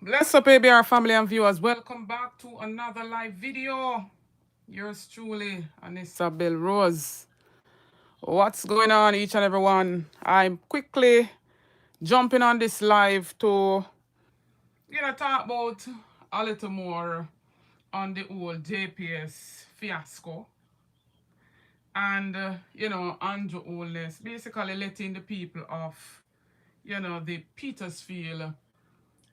Bless up, ABR family and viewers. Welcome back to another live video. Yours truly, Anissa Bell Rose. What's going on, each and every one? I'm quickly jumping on this live to talk about a little more on the old JPS fiasco and Anju oldness, basically letting the people of the Petersfield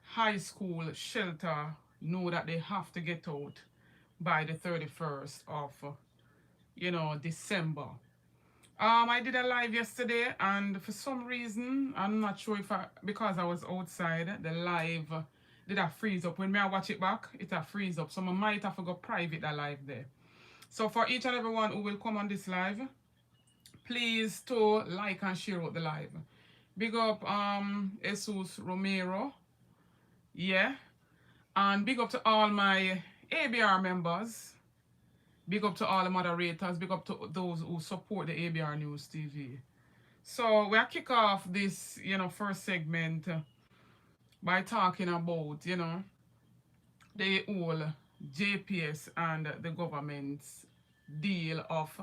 high school shelter know that they have to get out by the 31st of December. I did a live yesterday, and for some reason, I'm not sure if because I was outside, the live did a freeze up. When me I watch it back, it a freeze up. So I might have to go private that live there. So for each and everyone who will come on this live, please to like and share out the live. Big up Jesus Romero. Yeah. And big up to all my ABR members. Big up to all the moderators. Big up to those who support the ABR News TV. So we'll kick off this, first segment by talking about, the whole JPS and the government's deal of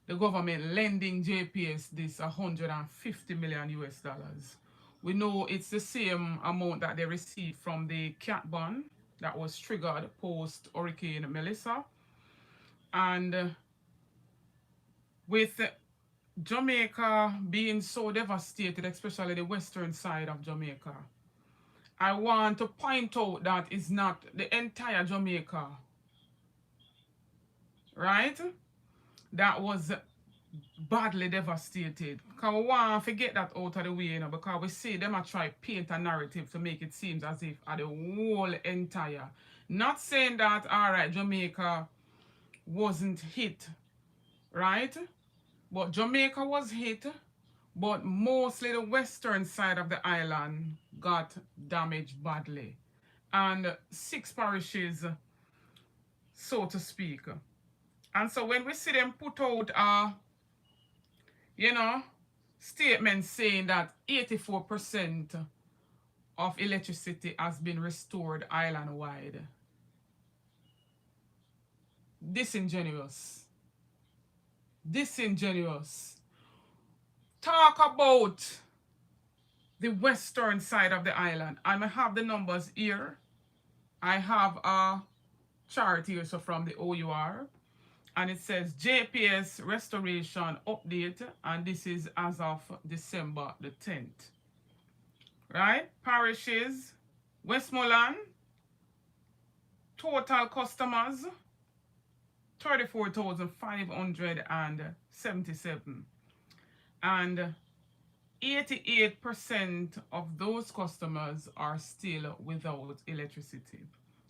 the government lending JPS this 150 million US dollars. We know it's the same amount that they received from the cat bond that was triggered post Hurricane Melissa. And with Jamaica being so devastated, especially the western side of Jamaica, I want to point out that it's not the entire Jamaica, right? That was badly devastated. Because we want to get that out of the way, because we see them try paint a narrative to make it seem as if the whole entire. Not saying that, all right, Jamaica wasn't hit, right? But Jamaica was hit, but mostly the western side of the island got damaged badly. And 6 parishes, so to speak. And so when we see them put out statements saying that 84% of electricity has been restored island-wide. Disingenuous. Talk about the western side of the island. I have the numbers here. I have a chart here, so from the OUR. And it says JPS restoration update, and this is as of December the 10th. Right? Parishes, Westmoreland, total customers, 34,577. And 88% of those customers are still without electricity.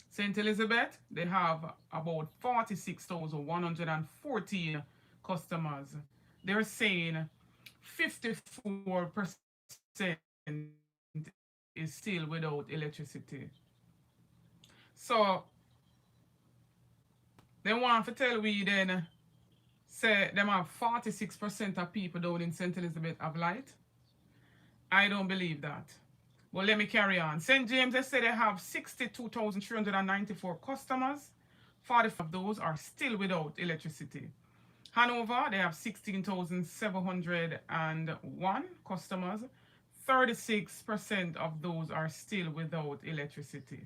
St. Elizabeth, they have about 46,114 customers. They're saying 54% is still without electricity. So they want to tell we then, say them have 46% of people down in St. Elizabeth have light. I don't believe that. Well, let me carry on. St. James, they say they have 62,394 customers. 45 of those are still without electricity. Hanover, they have 16,701 customers. 36% of those are still without electricity.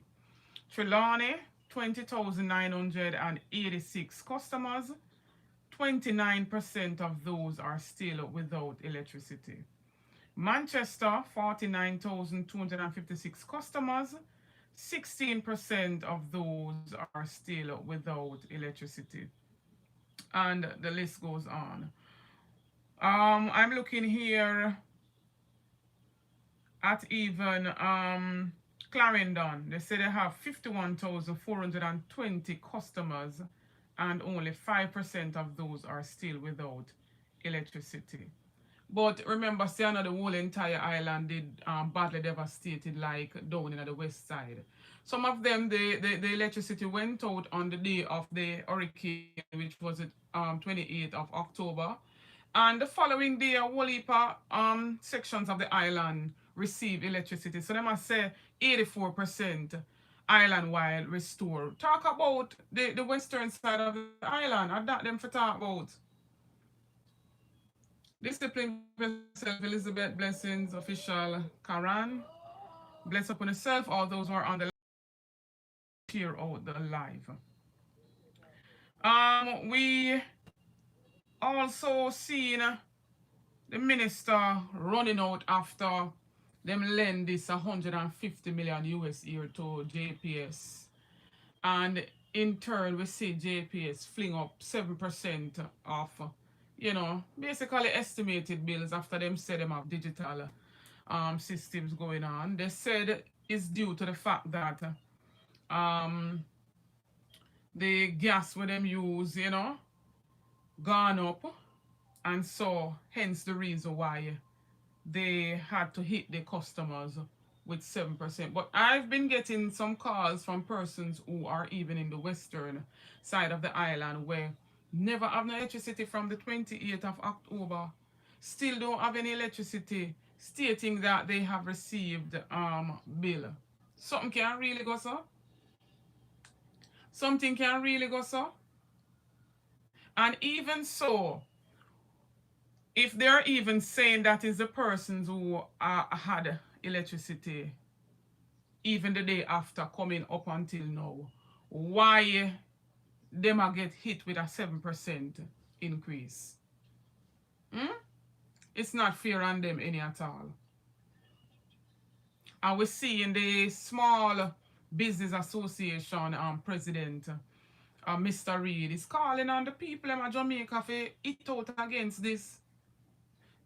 Trelawney, 20,986 customers. 29% of those are still without electricity. Manchester, 49,256 customers. 16% of those are still without electricity. And the list goes on. I'm looking here at even Clarendon. They say they have 51,420 customers, and only 5% of those are still without electricity. But remember, say the whole entire island did badly devastated, like down in the west side. Some of them, the electricity went out on the day of the hurricane, which was the 28th of October. And the following day, a whole heap of sections of the island receive electricity. So they must say 84% island-wide restore. Talk about the western side of the island. I that them for talk about. Discipline yourself, Elizabeth. Blessings, official Karan. Bless upon yourself, all those who are on the share out the live. We also seen the minister running out after them lend this 150 million US here to JPS. And in turn, we see JPS fling up 7% of, basically estimated bills after them said them have digital systems going on. They said it's due to the fact that um, the gas with them use, gone up. And so, hence the reason why they had to hit the customers with 7%. But I've been getting some calls from persons who are even in the western side of the island where never have no electricity from the 28th of October, still don't have any electricity, stating that they have received bill. Something can really go so. Something can really go so. And even so, if they're even saying that is the persons who had electricity even the day after coming up until now, why them a get hit with a 7% increase? It's not fair on them any at all. And we see in the Small Business Association president, Mr. Reid, is calling on the people in Jamaica for it out against this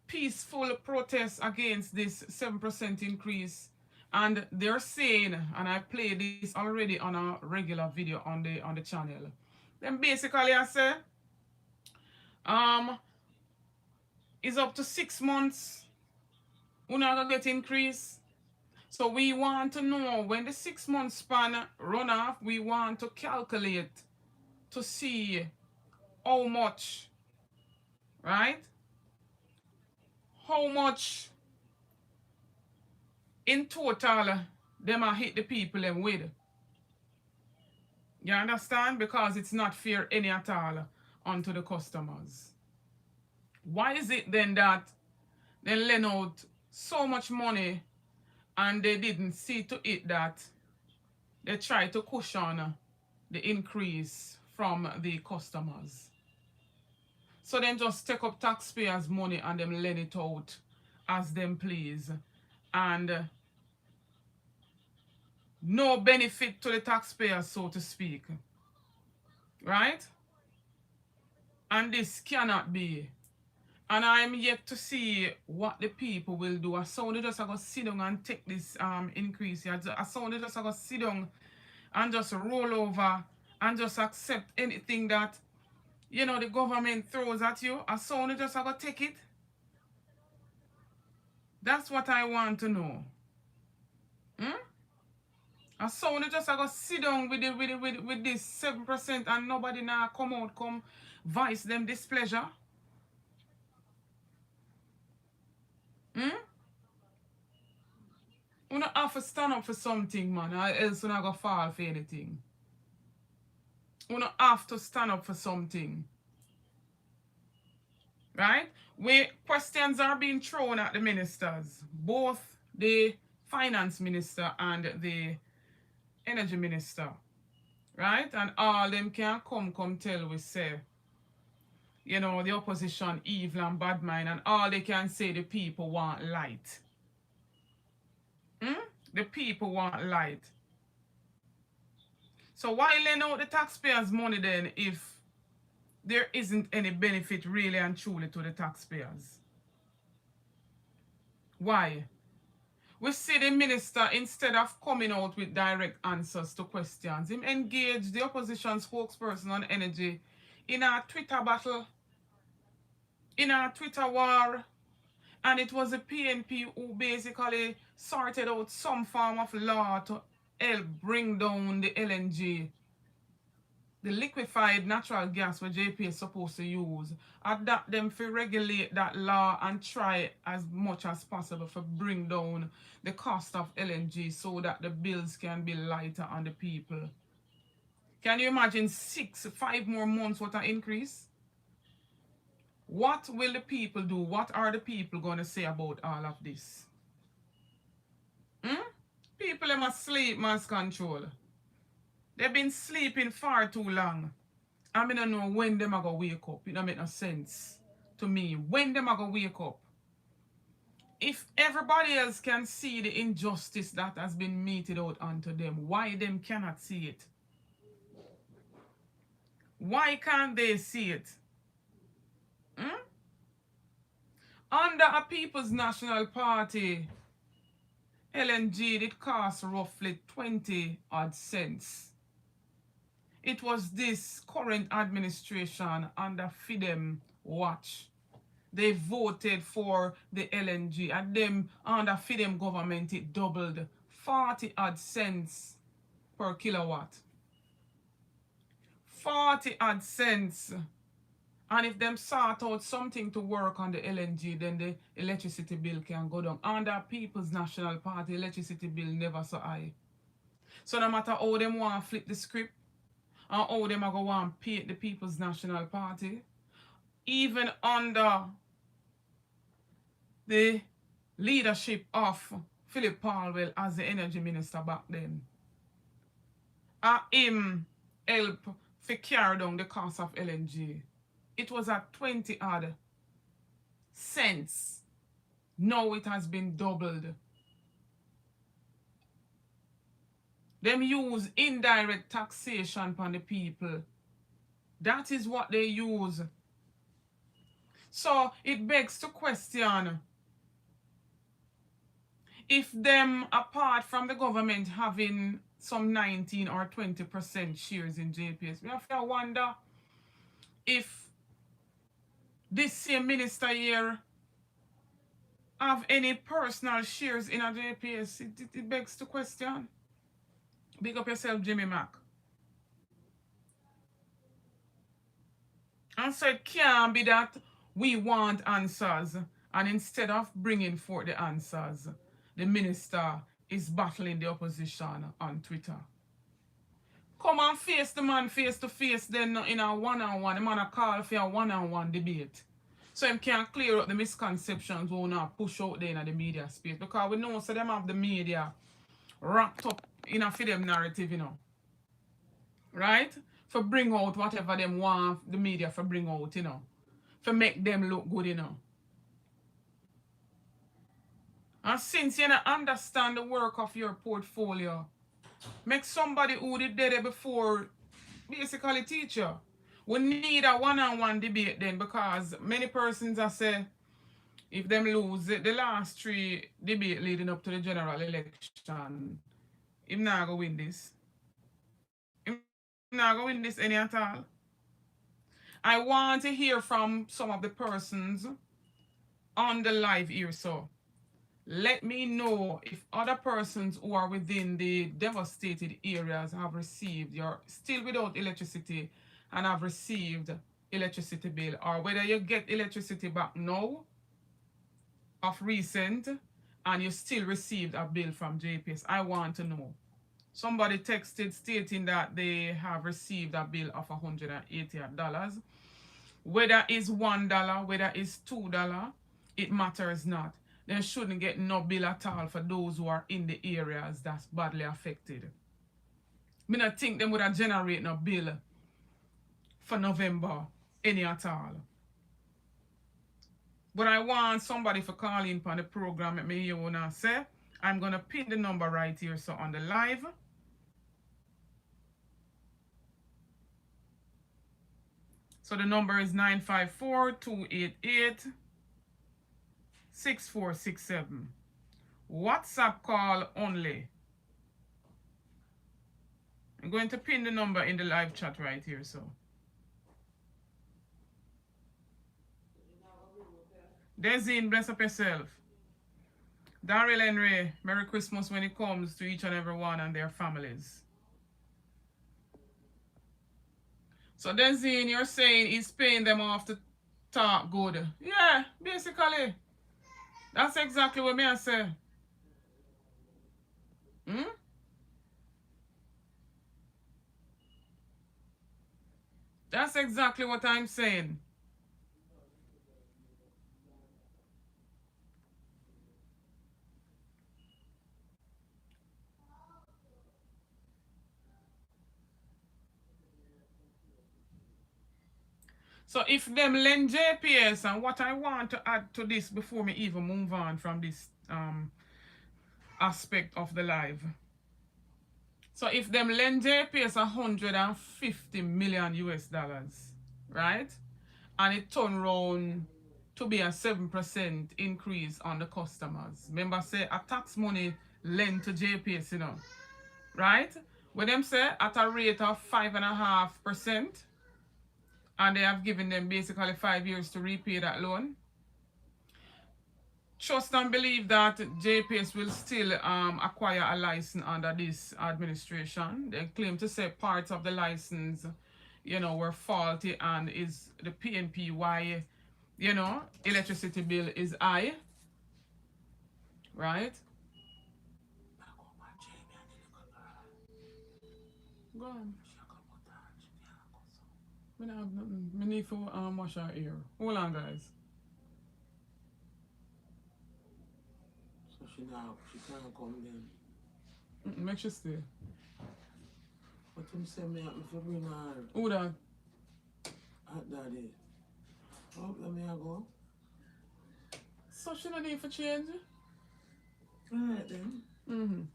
peaceful protest against this 7% increase. And they're saying, and I played this already on a regular video on the channel. Then basically I say, it's up to 6 months. We're not gonna get increase. So we want to know when the 6 month span run off, we want to calculate to see how much, right? How much in total them are hit the people them with. You understand? Because it's not fair any at all onto the customers. Why is it then that they lend out so much money and they didn't see to it that they try to cushion the increase from the customers? So then just take up taxpayers' money and them lend it out as them please. And no benefit to the taxpayers, so to speak. Right? And this cannot be. And I'm yet to see what the people will do. I saw they just going to sit down and take this increase. I saw they just going to sit down and just roll over and just accept anything that, the government throws at you. I saw they just going to take it. That's what I want to know. I saw they just going to sit down with this 7% and nobody now come voice them displeasure. You don't have to stand up for something, man, or else you're not going to fall for anything. You don't have to stand up for something. Right? Where questions are being thrown at the ministers, both the finance minister and the energy minister. Right? And all them can come tell we say, the opposition evil and bad mind, and all they can say the people want light. The people want light. So why lend out the taxpayers' money then if there isn't any benefit really and truly to the taxpayers? Why? We see the minister, instead of coming out with direct answers to questions, him engaged the opposition spokesperson on energy in a Twitter battle, in a Twitter war. And it was the PNP who basically sorted out some form of law to help bring down the LNG the liquefied natural gas where JP is supposed to use, adapt them to regulate that law and try as much as possible to bring down the cost of LNG so that the bills can be lighter on the people. Can you imagine 5 more months what an increase? What will the people do? What are the people going to say about all of this? People them asleep, mass control. They've been sleeping far too long. I don't know when them are going to wake up. It don't make no sense to me. When them are going to wake up? If everybody else can see the injustice that has been meted out onto them, why them cannot see it? Why can't they see it? Under a People's National Party, LNG did cost roughly 20 odd cents. It was this current administration under FIDEM watch. They voted for the LNG, and them under FIDEM government it doubled 40 odd cents per kilowatt. 40 odd cents. And if them sort out something to work on the LNG, then the electricity bill can go down. Under People's National Party, electricity bill never so high. So no matter how them want to flip the script, and how them are going to want to pay the People's National Party, even under the leadership of Philip Palwell as the energy minister back then, him help to carry down the cost of LNG. It was at 20 odd cents. Now it has been doubled. Them use indirect taxation upon the people. That is what they use. So it begs to question if them, apart from the government having some 19 or 20% shares in JPS, we have to wonder if this same minister here have any personal shares in a JPS. It begs to question. Big up yourself, Jimmy Mac. And so it can't be that we want answers, and instead of bringing forth the answers, the minister is battling the opposition on Twitter. Come and face the man face to face then in a one-on-one. The man a call for a one-on-one debate. So him can clear up the misconceptions we not push out there in the media space. Because we know so them have the media wrapped up in a for them narrative, you know. Right? For bring out whatever them want the media for bring out, you know. For make them look good, you know. And since you don't understand the work of your portfolio, make somebody who did there before basically teach you. We need a one-on-one debate then, because many persons are say if them lose the last 3 debate leading up to the general election, him not going to win this. Him not going to win this any at all. I want to hear from some of the persons on the live here, so let me know if other persons who are within the devastated areas have received, you're still without electricity and have received electricity bill, or whether you get electricity back now of recent and you still received a bill from JPS. I want to know. Somebody texted stating that they have received a bill of $180. Whether it's $1, whether it's $2, it matters not. They shouldn't get no bill at all for those who are in the areas that's badly affected. I don't think they would have generated no bill for November, any at all. But I want somebody for call in on the program. Let me hear what I say. I'm going to pin the number right here, so on the live. So the number is 954-288-6467. WhatsApp call only. I'm going to pin the number in the live chat right here, so. Dezine, bless up yourself. Daryl Henry, Merry Christmas when it comes to each and every one and their families. So then Zane, you're saying he's paying them off to talk good. Yeah, basically. That's exactly what me I say. Hmm? That's exactly what I'm saying. So if them lend JPS, and what I want to add to this before me even move on from this aspect of the live. So if them lend JPS 150 million US dollars, right? And it turn round to be a 7% increase on the customers. Remember say a tax money lent to JPS, right? When them say at a rate of 5.5%, and they have given them basically 5 years to repay that loan. Trust and believe that JPS will still acquire a license under this administration. They claim to say parts of the license, were faulty, and is the PNP why, electricity bill is high, right? Go on. I have nothing. I need to wash our ear. Hold on, guys. So she can't come then. Make sure stay. But him say me have to bring her Who that? at daddy. How let me go? So she don't need for change? Alright then.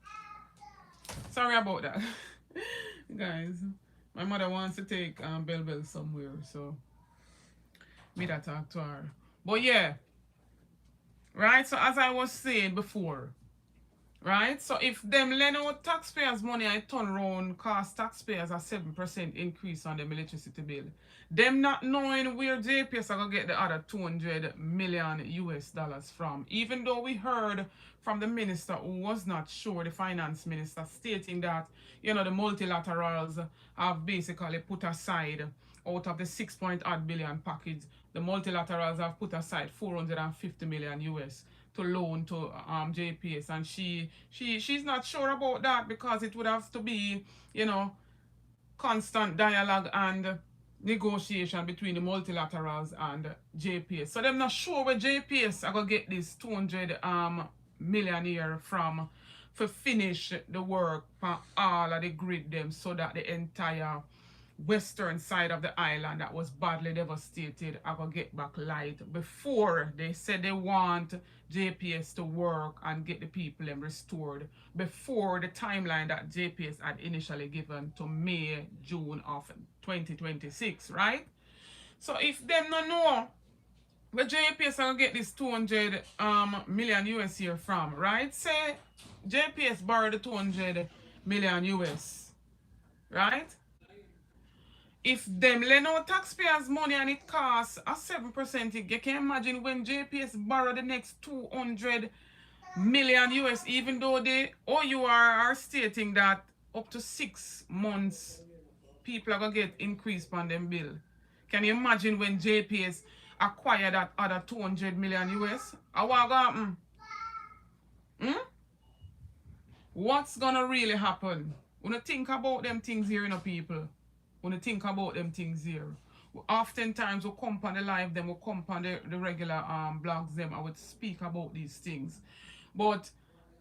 Sorry about that. Guys, my mother wants to take Bell Bell somewhere, so me that talk to her. But yeah, right? So as I was saying before, right? So if them lend out taxpayers money and turn around cost taxpayers a 7% increase on them electricity bill, them not knowing where JPS are gonna get the other 200 million US dollars from. Even though we heard from the minister who was not sure, the finance minister, stating that, the multilaterals have basically put aside out of the 6 billion package, the multilaterals have put aside 450 million US to loan to JPS, and she's not sure about that because it would have to be, constant dialogue and negotiation between the multilaterals and JPS. So they're not sure where JPS are gonna get this 200 million year from for finish the work for all of the grid them, so that the entire western side of the island that was badly devastated I gonna get back light before they said they want JPS to work and get the people them restored before the timeline that JPS had initially given to May, June of 2026, right? So if them no know where JPS are gonna get this 200 million US here from, right? Say JPS borrowed the 200 million US, right? If them lend out taxpayers' money and it costs a 7%, you can imagine when JPS borrow the next 200 million US, even though the OUR are stating that up to 6 months people are gonna get increased on them bill. Can you imagine when JPS acquire that other 200 million US? What gonna happen? What's gonna really happen? When you think about them things here, people. When you think about them things here. Oftentimes we come on the live, then we come on the regular blogs them, I would speak about these things. But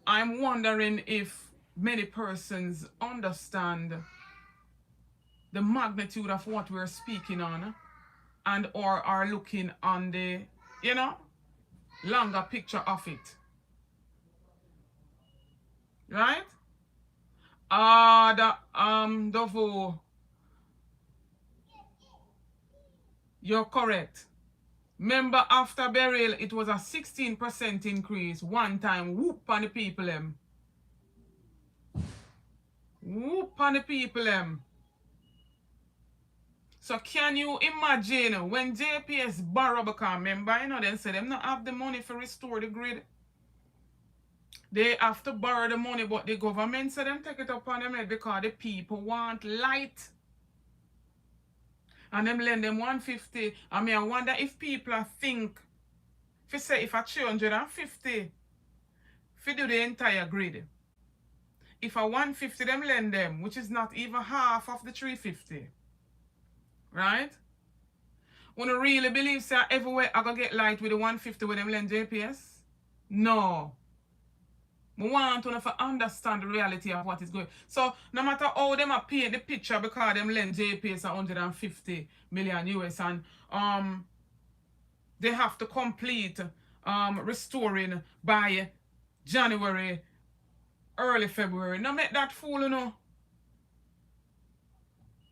I'm wondering if many persons understand the magnitude of what we're speaking on, and or are looking on the, longer picture of it. Right? Dovo, you're correct. Remember, after burial, it was a 16% increase. One time, whoop on the people them. Whoop on the people them. So can you imagine when JPS borrow, because remember, they say them not have the money to restore the grid. They have to borrow the money, but the government said them take it up on them head because the people want light. and them lend them 150. I mean, I wonder if people think, if you say if a 350, if you do the entire grid, if a 150 them lend them, which is not even half of the 350, right? When you really believe say everywhere I gonna get light with the 150 with them lend JPS? No. We want to understand the reality of what is going. So no matter how them are paint the picture because them lend JPS 150 million US and they have to complete restoring by January, early February. Now make that fool, you know.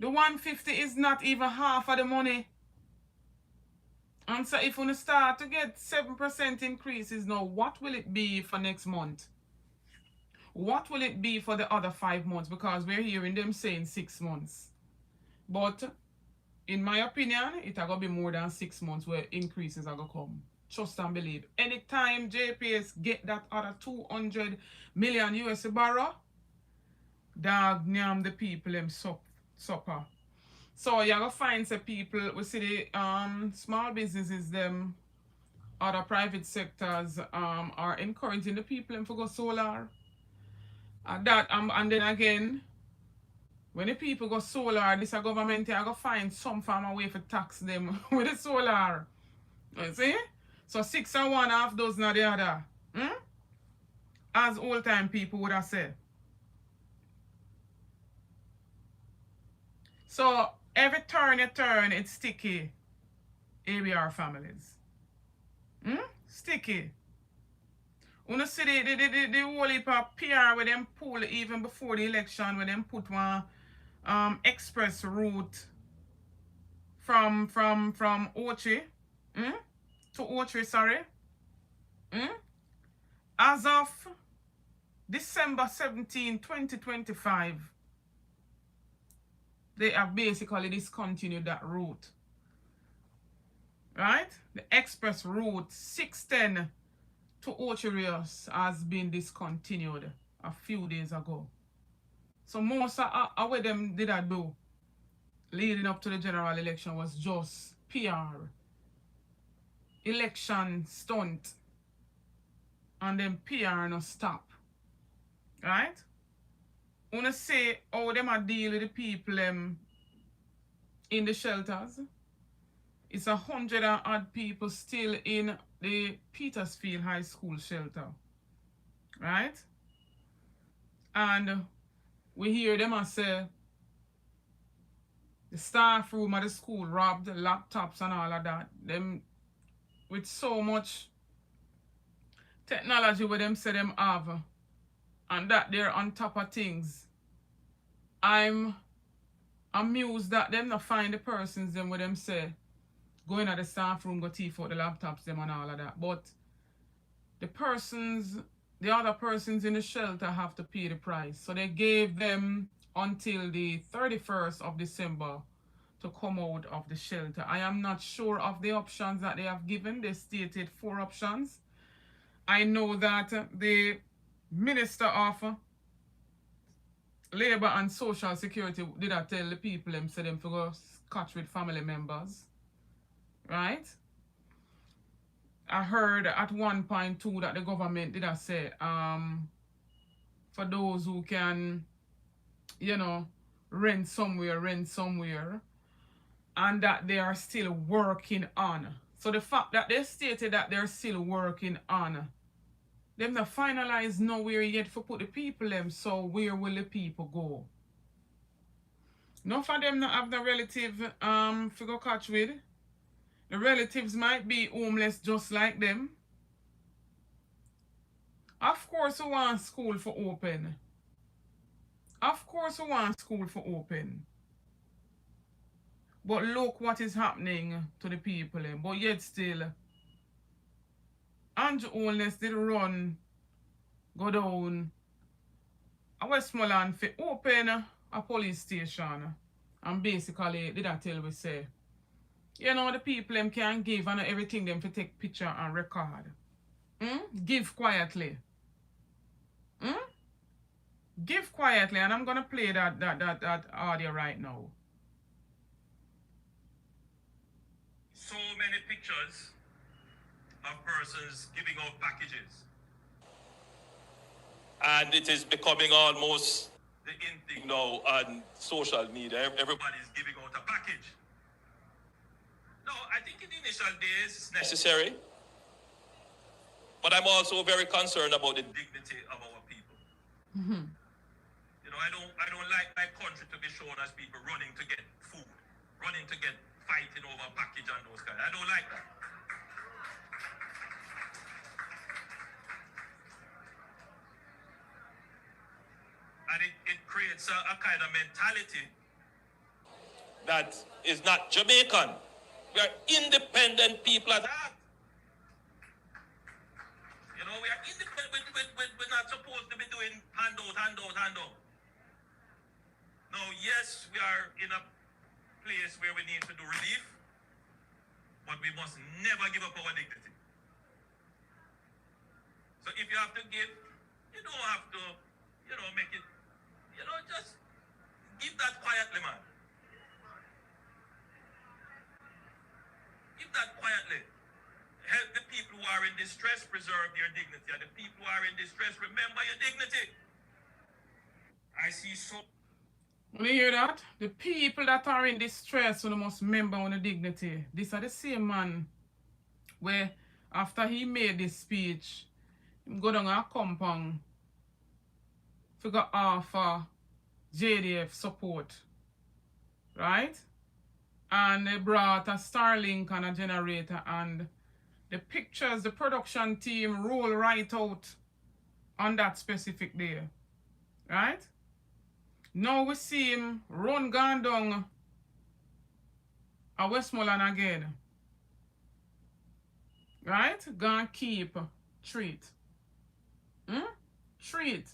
The 150 is not even half of the money. And so if we start to get 7% increases now, what will it be for next month? What will it be for the other 5 months? Because we're hearing them saying 6 months. But in my opinion, it's going to be more than 6 months where increases are going to come. Trust and believe. Anytime JPS get that other 200 million US barrel, dog name the people them supper. So you're going to find some people, we see the small businesses, them other private sectors are encouraging the people them to go solar. And then again, when the people go solar, this a government are going to find some form of way for tax them with the solar. You see? So 6 and 1, half dozen of the other. As old time people would have said. So every turn you turn, it's sticky. ABR families. Sticky. You see the whole heap of PR where them pull even before the election, where them put one express route from Ochi to Ochi, sorry. As of December 17, 2025, they have basically discontinued that route. Right? The express route 610 to Ochi has been discontinued a few days ago. So most of what them did I do leading up to the general election was just PR, election stunt, and then PR no stop. Right? Wanna say how them a deal with the people in the shelters? It's 100 and odd people still in the Petersfield High School shelter. Right? And we hear them say the staff room of the school robbed the laptops and all of that. Them with so much technology where them say them have and that they're on top of things. I'm amused that them not find the persons them where them say go in at the staff room, go thief out the laptops them and all of that. But the other persons in the shelter have to pay the price. So they gave them until the 31st of December to come out of the shelter. I am not sure of the options that they have given. They stated 4 options. I know that the Minister of Labour and Social Security did not tell the people them, say them to go catch with family members. Right? I heard at one point too that the government did say for those who can, rent somewhere, and that they are still working on. So the fact that they stated that they're still working on, them not finalized nowhere yet for put the people them, so where will the people go? None of them not have the relative to go catch with. The relatives might be homeless just like them. Of course we want school for open. Of course we want school for open. But look what is happening to the people. But yet still, Anju homeless did run, go down a Westmoreland for open a police station. And basically, did I tell we say, the people them can give and everything them to take picture and record. Give quietly. Give quietly, and I'm gonna play that audio right now. so many pictures of persons giving out packages. And it is becoming almost the in thing now on social media. Everybody's giving out a package. No, I think in the initial days it's necessary. But I'm also very concerned about the dignity of our people. Mm-hmm. You know, I don't like my country to be shown as people running to get food, running to get fighting over a package and those kind. I don't like that. And it creates a kind of mentality that is not Jamaican. We are independent people at heart. You know, we are independent. We're not supposed to be doing handout. No, yes, we are in a place where we need to do relief, but we must never give up our dignity. So if you have to give, you don't have to, make it, just give that quietly, man. Give that quietly. Help the people who are in distress preserve their dignity. And the people who are in distress, remember your dignity. I see so... You hear that? The people that are in distress so they must remember on the dignity. These are the same man where after he made this speech, he go down a compound, figure offer JDF support. Right? And they brought a Starlink and a generator, and the pictures, the production team roll right out on that specific day. Right? Now we see him run gone down a Westmoreland again. Right? Gone keep treat. Treat.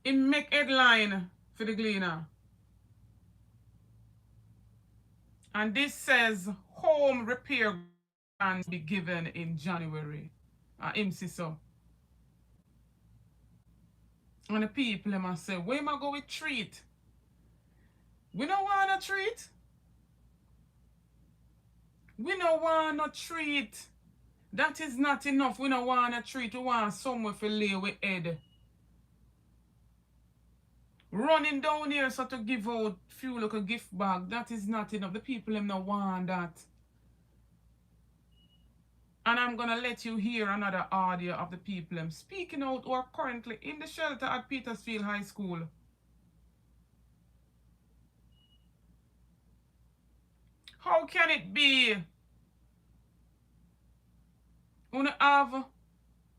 It make headline for the Gleaner. And this says home repair grants be given in January. Him see so. And the people them must say, where am I go with treat? We don't want a treat. We don't want a treat. That is not enough. We don't want a treat. We want somewhere to lay with head. Running down here so to give out few like a gift bag, that is not enough. The people them not want that. And I'm gonna let you hear another audio of the people them speaking out who are currently in the shelter at Petersfield High School. How can it be? We have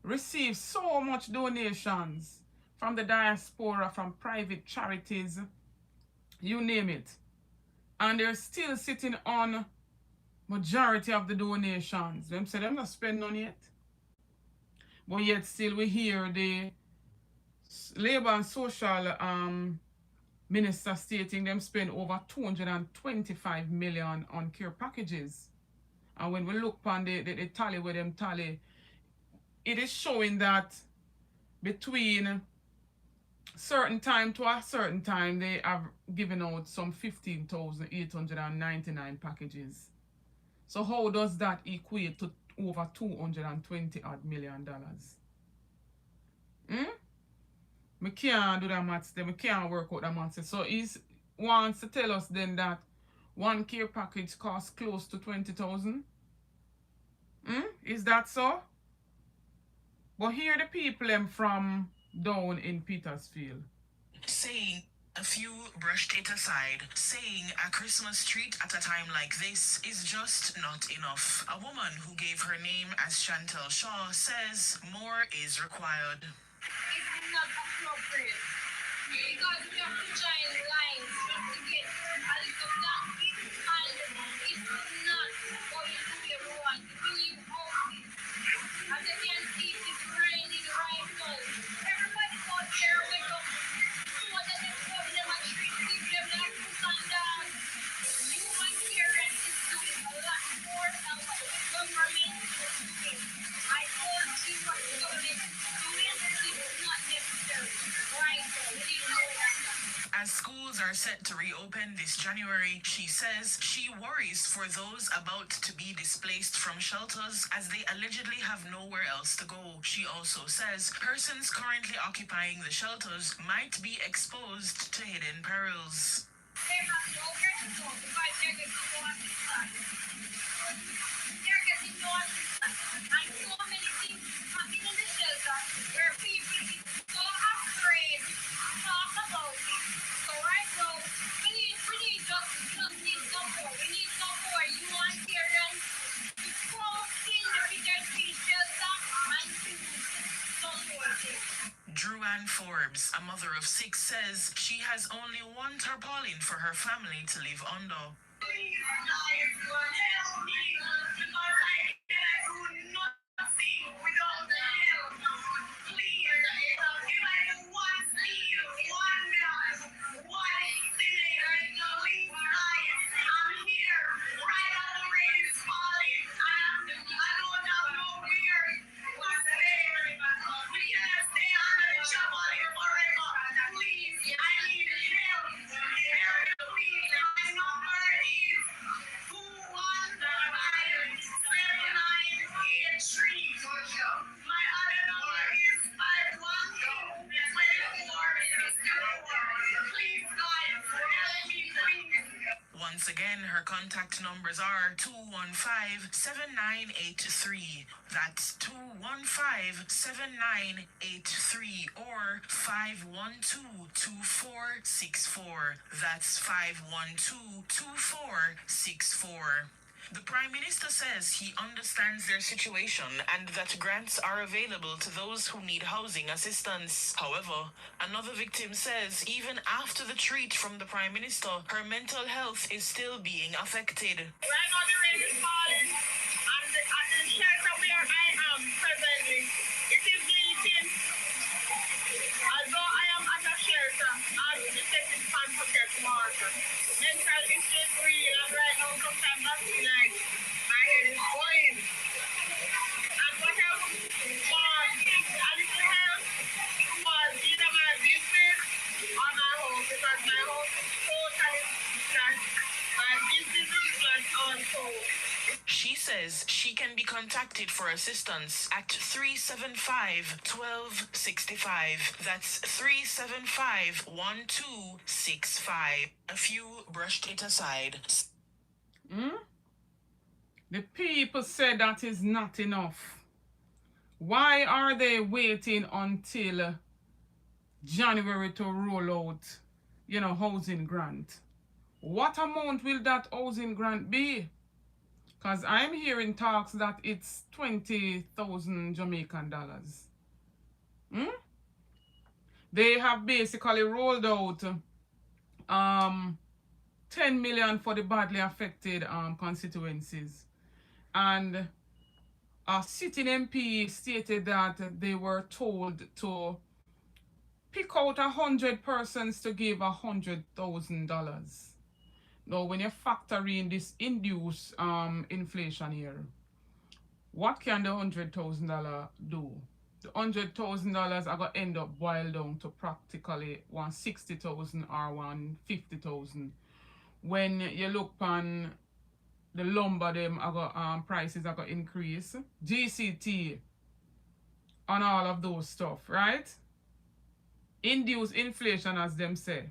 received so much donations from the diaspora, from private charities, you name it. And they're still sitting on majority of the donations. Them say them not spend none yet. But yet still we hear the Labour and Social Minister stating them spend over 225 million on care packages. And when we look on the tally with them tally, it is showing that between certain time to a certain time, they have given out some 15,899 packages. So how does that equate to over $220 odd million? We can't do that maths then. We can't work out that maths. So he wants to tell us then that one care package costs close to 20,000. Is that so? But here the people from down in Petersfield. Saying a few brushed it aside, saying a Christmas treat at a time like this is just not enough. A woman who gave her name as Chantel Shaw says more is required. It's not appropriate because we have to join lines to get a little that, and it's not going to be everyone. We need houses. As you can see, it's raining right now. Everybody out there wake up so that they come them and treat them like food and dog. Human care is doing a lot more than what the government is doing. I told you what the government is doing is not necessary. Right now, we need more than that. As are set to reopen this January, she says she worries for those about to be displaced from shelters as they allegedly have nowhere else to go. She also says persons currently occupying the shelters might be exposed to hidden perils. They have nowhere to go because they're getting no assistance. They're getting no assistance. And so many things happen in the shelter where people is so afraid to talk about it. So right now, we need just need some more. We need some more humanitarian to come in the Peter shelter and do some more things. Druan Forbes, a mother of 6, says she has only one tarpaulin for her family to live under. Once again, her contact numbers are 215-7983. That's 215-7983 or 512-2464. That's 512-2464. The Prime Minister says he understands their situation and that grants are available to those who need housing assistance. However, another victim says even after the treat from the Prime Minister, her mental health is still being affected. Right now the rain is falling and at the shelter where I am presently, it is bleeding. Although I am at a shelter, I'm taking fun to get water. Mental issues real and right now sometimes I feel like my head is going. And what I want a little help was either my business or my home because my home is totally flat. My business is flat also. She says she can be contacted for assistance at 375-1265. That's 375-1265. A few brushed it aside. The people said that is not enough. Why are they waiting until January to roll out, housing grant? What amount will that housing grant be? Because I'm hearing talks that it's 20,000 Jamaican dollars. They have basically rolled out 10 million for the badly affected constituencies. And a sitting MP stated that they were told to pick out 100 persons to give $100,000. Now, when you factor in this induced inflation here, what can the $100,000 do? The $100,000 are going to end up boiled down to practically 160,000 or 150,000. When you look on the lumber, prices are going to increase, GCT, and all of those stuff, right? Induced inflation, as them say.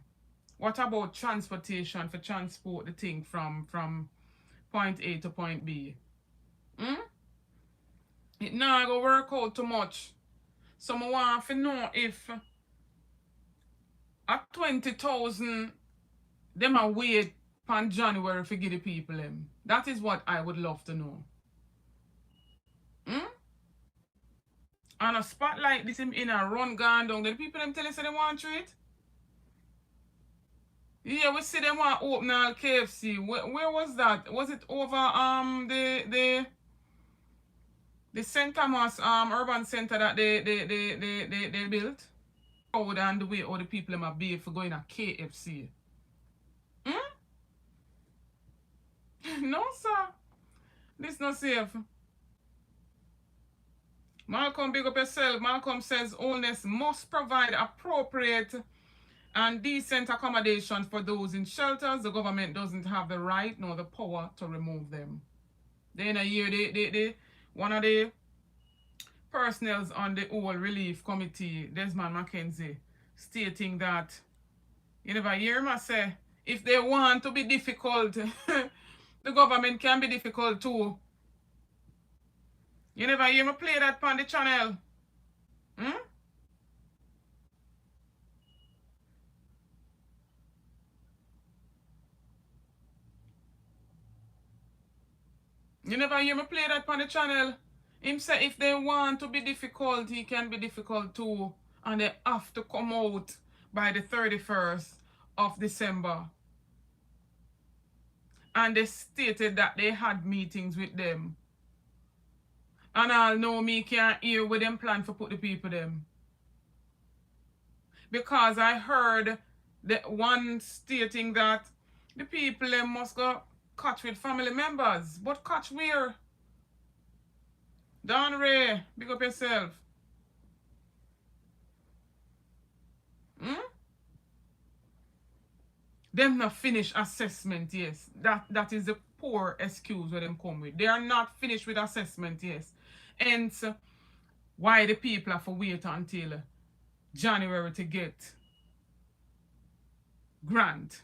What about transportation for transport the thing from point A to point B? It not go work out too much. So I want to know if at 20,000 them a wait on January to give the people them. That is what I would love to know. On a spot like this in a run gone down, the people them tell us they want to treat. Yeah, we see them want open all KFC. Where was that? Was it over the St. Thomas urban center that they built? Oh, and the way all the people them are behave for going to KFC. No, sir. This not safe. Malcolm, big up yourself. Malcolm says owners must provide appropriate and decent accommodation for those in shelters. The government doesn't have the right nor the power to remove them. Then a year, one of the personnel on the whole relief committee, Desmond Mackenzie, stating that, you never hear me say, if they want to be difficult, the government can be difficult too. You never hear me play that on the channel. Hmm? You never hear me play that on the channel. Him say if they want to be difficult, he can be difficult too. And they have to come out by the 31st of December. And they stated that they had meetings with them. And I'll know me can't hear with them plan for put the people them. Because I heard the one stating that the people them must go catch with family members. But catch where? Don Ray, big up yourself. Them not finish assessment, yes. That is the poor excuse where them come with. They are not finished with assessment, yes. Hence, why the people have to wait until January to get grant.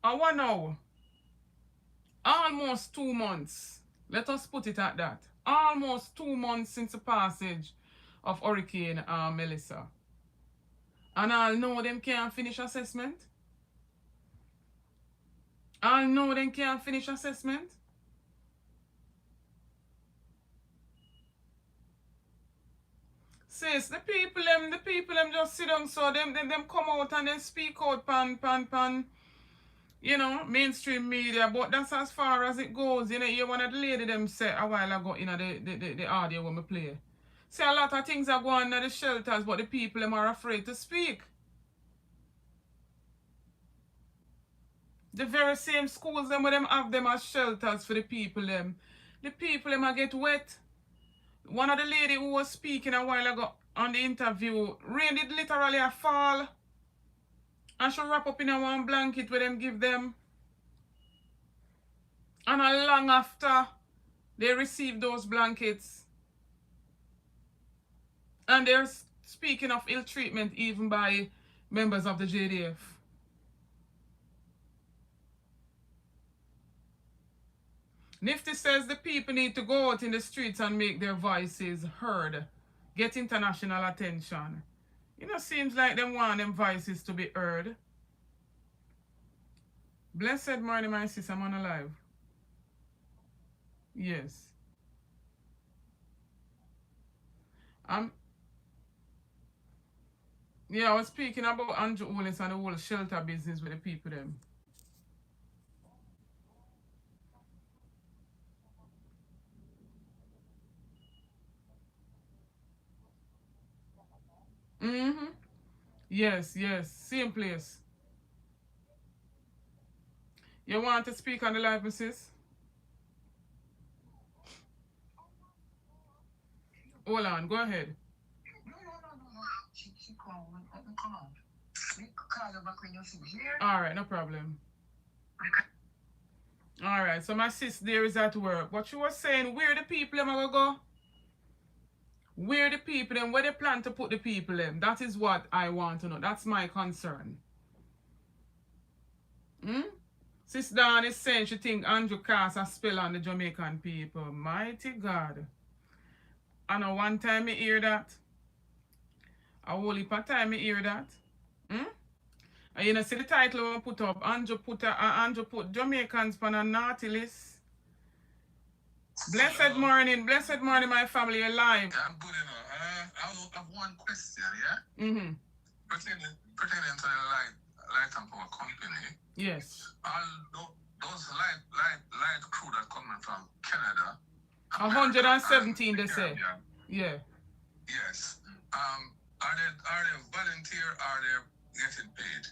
I want now, almost 2 months. Let us put it at that. Almost 2 months since the passage of Hurricane Melissa. And I'll know them can't finish assessment. I'll know them can't finish assessment. Sis, the people them just sit down so them come out and then speak out pan, you know, mainstream media, but that's as far as it goes. You know, you one of the lady them said a while ago in the audio when we play. Say a lot of things are going on in the shelters, but the people them are afraid to speak. The very same schools them where them have them as shelters for the people them. The people them are get wet. One of the lady who was speaking a while ago on the interview, rain did literally a fall. And she wrap up in a one blanket where them give them. And a long after they receive those blankets. And they're speaking of ill treatment even by members of the JDF. Nifty says the people need to go out in the streets and make their voices heard. Get international attention. You know, seems like them want them voices to be heard. Blessed morning, my sis, I'm on alive. Yes. Yeah, I was speaking about Anju Willis and the whole shelter business with the people them. Yes, same place. You want to speak on the live, sis? Hold on, go ahead. No. She called. Come on. We call her back when you see here. Alright, no problem. Alright, so my sis there is at work. But she was saying, where the people them are go? Where the people them, where they plan to put the people them? That is what I want to know. That's my concern. Sis Dawn is saying she think Anju cast a spell on the Jamaican people. Mighty God. I know one time I hear that. A whole heap of time I hear that. And you know, see the title we put up. Anju put Jamaicans on a naughty list. Blessed morning, my family, you're live. Yeah, I'm good, you know. I have one question, yeah? Pertaining to the light and power company. Yes. All those light crew that coming from Canada. 117 they say. Yeah. Yes. Are they volunteer or are they getting paid?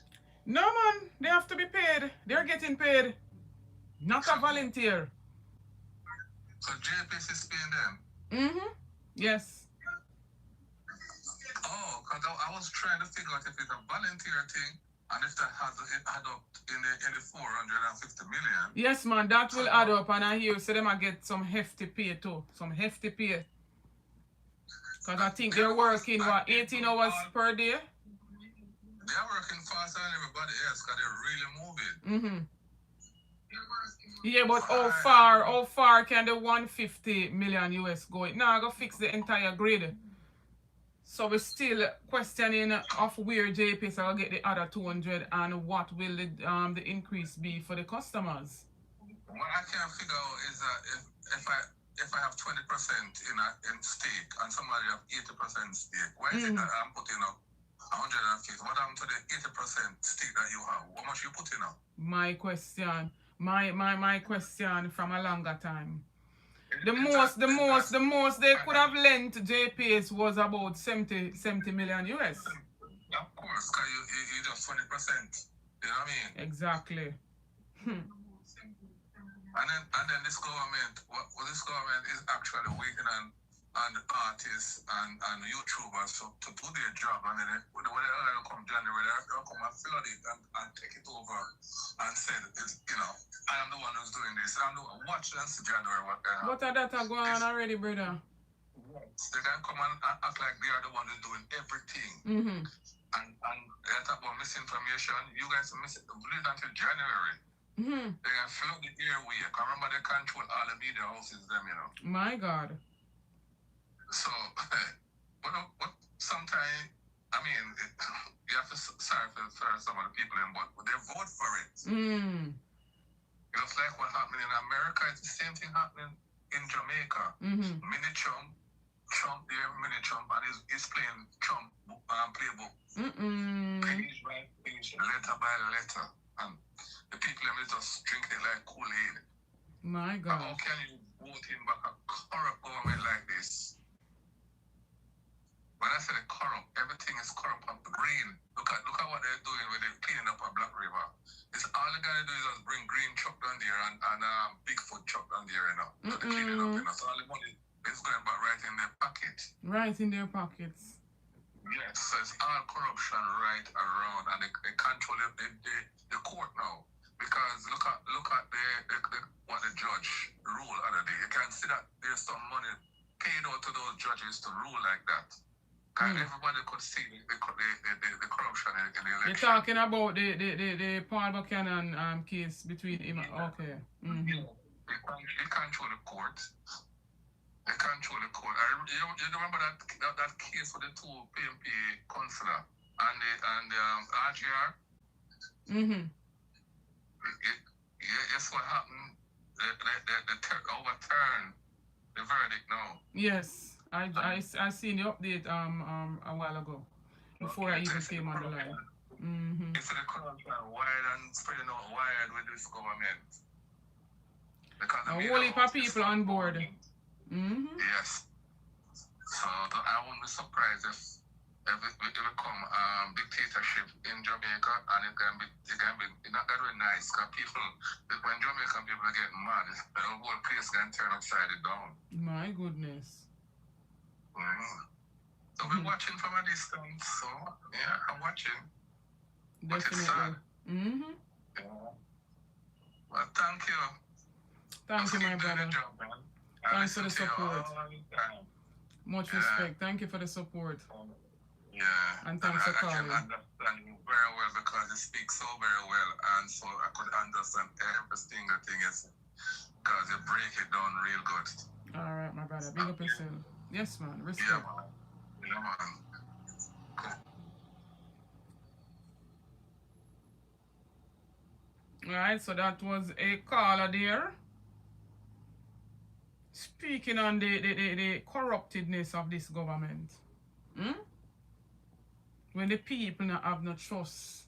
No man, they have to be paid. They're getting paid. Not a volunteer. So JPS is paying them? Yes. Oh, because I was trying to figure out if it's a volunteer thing and if that has it add up in the 450 million. Yes, man, that will add up, and I hear so them I get some hefty pay too. Some hefty pay. Because I think they're working, what, 18 hours per day? They're working faster than everybody else because they're really moving. Mm-hmm. Yeah, but how far can the 150 million US go? It now go fix the entire grid. So we're still questioning of where JPS will get the other 200 and what will the increase be for the customers. What I can't figure out is that if I have 20% in stake and somebody have 80% stake, why is it that I'm putting up 150? What happened to the 80% stake that you have? How much you putting up? My question. My question from a longer time. The most they could have lent JPS was about 70 million US. Of course, because you just 20%. You know what I mean? Exactly. And then this government, what this government is actually waiting on the artists and YouTubers to do their job, and then when they come January, they'll come and flood it and take it over and say, I am the one who's doing this. I'm the one. Watch this January what they have. What are that going on already, brother? They can come and act like they are the one who's doing everything. Mm-hmm. And they talk about misinformation. You guys are missing until January. Mm-hmm. They can flood the airway. I remember they control all the media houses, My God. So, but sometimes, I mean, you have to sorry for some of the people, but they vote for it. Just like what happened in America, it's the same thing happening in Jamaica. Mini Trump there, Mini Trump, and he's playing Trump playbook. Page by page, letter by letter, and the people just drink it like Kool-Aid. My God. How can you vote in back a corrupt government like this? When I say corrupt, everything is corrupt and green. Look at what they're doing when they're cleaning up a Black River. It's all they're gonna do is just bring green truck down there and Bigfoot truck down there, to clean it up, So all the money is going back right in their pocket. Right in their pockets. Yes, so it's all corruption right around, and they control the court now. Because look at what the judge ruled other day. You can see that there's some money paid out to those judges to rule like that. And everybody could see the corruption in the election. You're talking about the Paul Buchanan case between him. Okay. Mm-hmm. Yeah. They control the court. They control the court. You remember that case with the two PMP councillor and RGR? Mm-hmm. Guess what happened? They overturned the verdict now. Yes. I seen the update a while ago before I even came on the line. It's the corruption wide and spreading out wide with this government. Because a whole heap of people on board. Yes. So I wouldn't be surprised if it become dictatorship in Jamaica, and it can be not that very nice because when Jamaican people get mad, the whole place can turn upside down. My goodness. So we're watching from a distance. So yeah, I'm watching. Definitely. Yeah. Well, thank you. Thank you, my brother. Job, man. Thanks for the support. Much respect. Thank you for the support. Yeah. And thanks for calling. I can understand you very well because you speak so very well, and so I could understand every single thing you say because you break it down real good. All right, my brother. Big up yourself. Yes, man. Respect. Yeah, man. Yeah, man. Cool. Alright, so that was a caller there. Speaking on the corruptedness of this government. When the people have no trust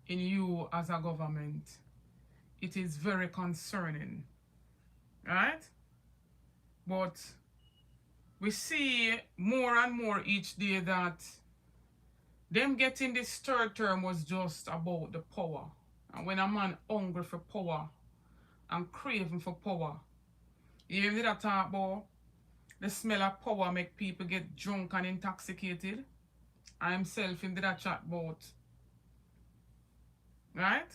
in you as a government, it is very concerning. Right? But we see more and more each day that them getting this third term was just about the power. And when a man hungry for power and craving for power, you hear that talk about The smell of power make people get drunk and intoxicated. I himself into that chat boat. Right?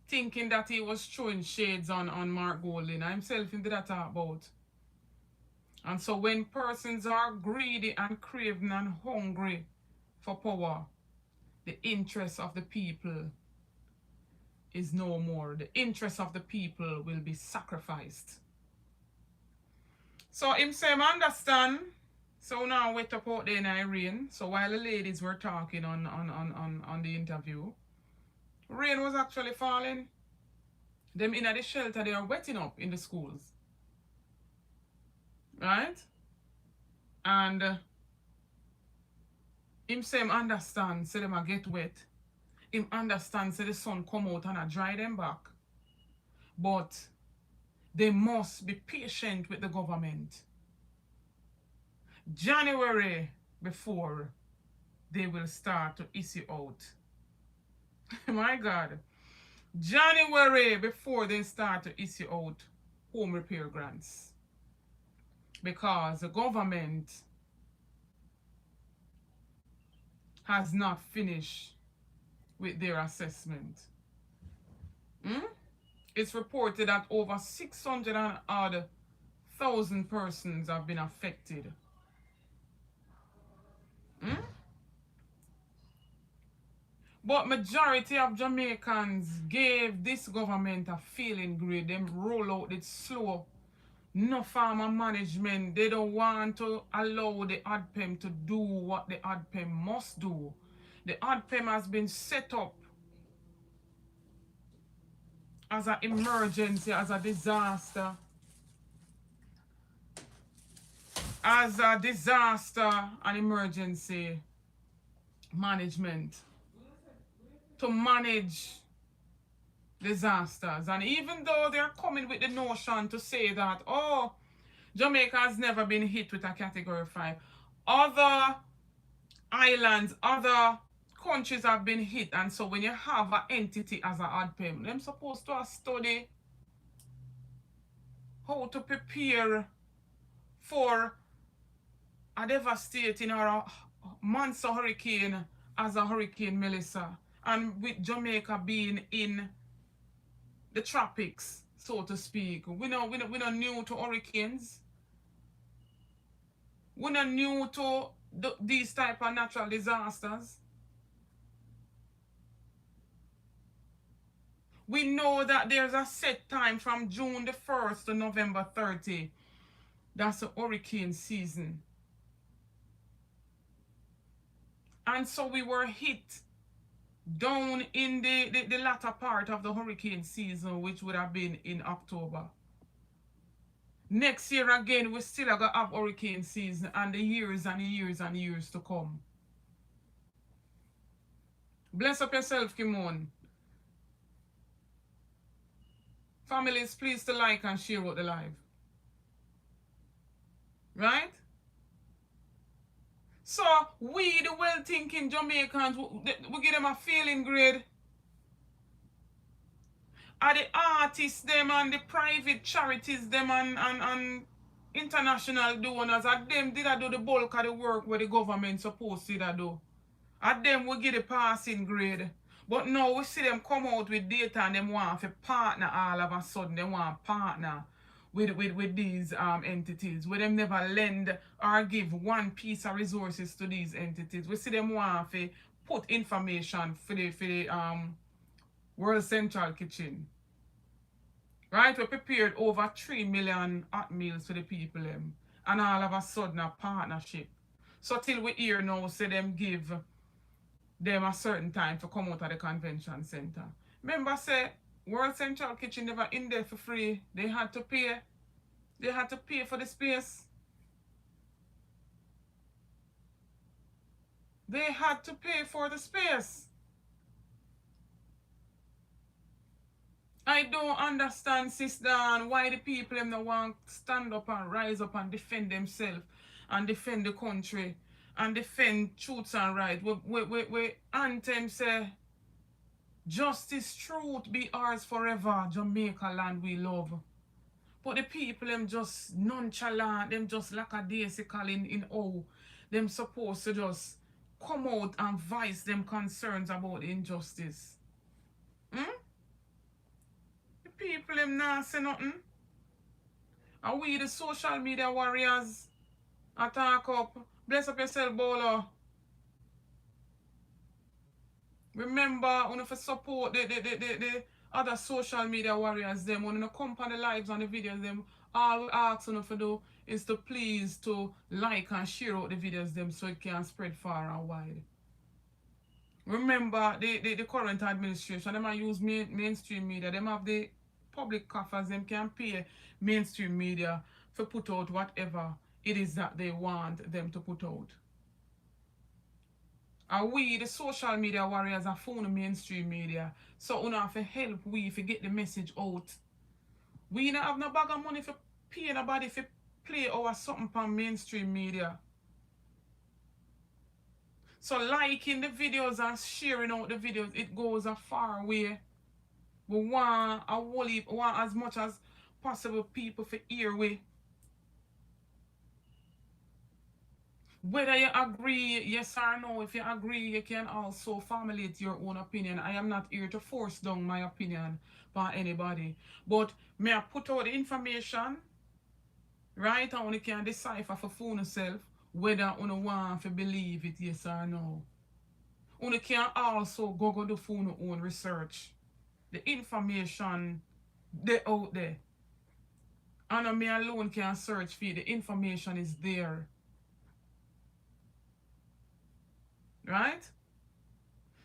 Thinking that he was throwing shades on Mark Golding. I himself into that talk about. And so when persons are greedy and craving and hungry for power, the interest of the people is no more. The interest of the people will be sacrificed. So him say, I understand. So now wait up out there in Irene. So while the ladies were talking on the interview, rain was actually falling. Them in the shelter, they are wetting up in the schools. Right? And him say him understand, say them a get wet. Him understand, say the sun come out and a dry them back. But they must be patient with the government. January before they will start to issue out. My God. January before they start to issue out home repair grants. Because the government has not finished with their assessment. It's reported that over 600,000 persons have been affected. But majority of Jamaicans gave this government a failing grade. Them roll out it slow. No farmer management. They don't want to allow the ADPEM to do what the ADPEM must do. The ADPEM has been set up as an emergency, as a disaster. As a disaster and emergency management. To manage disasters. And even though they're coming with the notion to say that, oh, Jamaica has never been hit with a category 5. Other islands, other countries have been hit. And so when you have an entity as an ADPEM, they're supposed to study how to prepare for a devastating or a monster hurricane as a Hurricane Melissa. And with Jamaica being in the tropics, so to speak. We're not new to hurricanes. We're not new to these type of natural disasters. We know that there's a set time from June the 1st to November 30. That's the hurricane season. And so we were hit down in the latter part of the hurricane season, which would have been in October. Next year again, we still are going to have hurricane season and the years and years and years to come. Bless up yourself, Kimon. Families, please to like and share out the live. Right? So, we, the well-thinking Jamaicans, we give them a failing grade. Are the artists, them, and the private charities, them, and international donors, are them did I do the bulk of the work where the government supposed to do. At them, we give the passing grade. But now, we see them come out with data and them want to partner all of a sudden. They want to partner with these entities, where them never lend or give one piece of resources to these entities. We see them want to put information for the World Central Kitchen. Right? We prepared over 3 million hot meals for the people them. And all of a sudden a partnership. So till we hear now, say them give them a certain time to come out of the convention center. Remember, say, World Central Kitchen never in there for free. They had to pay. They had to pay for the space. They had to pay for the space. I don't understand, Sister Dawn, why the people them don't want to stand up and rise up and defend themselves and defend the country and defend truths and rights. We anthem say, justice, truth be ours forever, Jamaica land we love. But the people them just nonchalant, them just lackadaisical in how them supposed to just come out and voice them concerns about the injustice. Hmm? The people them not say nothing. And we the social media warriors attack up. Bless up yourself, Bolo. Remember, when you support the other social media warriors, them when you come on the lives and the videos, them all we ask you to do is to please to like and share out the videos them so it can spread far and wide. Remember the current administration, them use mainstream media, them have the public coffers, them can pay mainstream media for put out whatever it is that they want them to put out. And we, the social media warriors, are phone the mainstream media. So we have to help we if get the message out. We don't have no bag of money for pay nobody for play our something on mainstream media. So liking the videos and sharing out the videos, it goes a far way. We want a whole heap, want as much as possible people for hear we. Whether you agree, yes or no, if you agree, you can also formulate your own opinion. I am not here to force down my opinion by anybody. But may I put out the information, right? And you can decipher for yourself whether you want to believe it, yes or no. You can also go do your own research. The information, they out there. And me alone can search for it. The information is there. Right?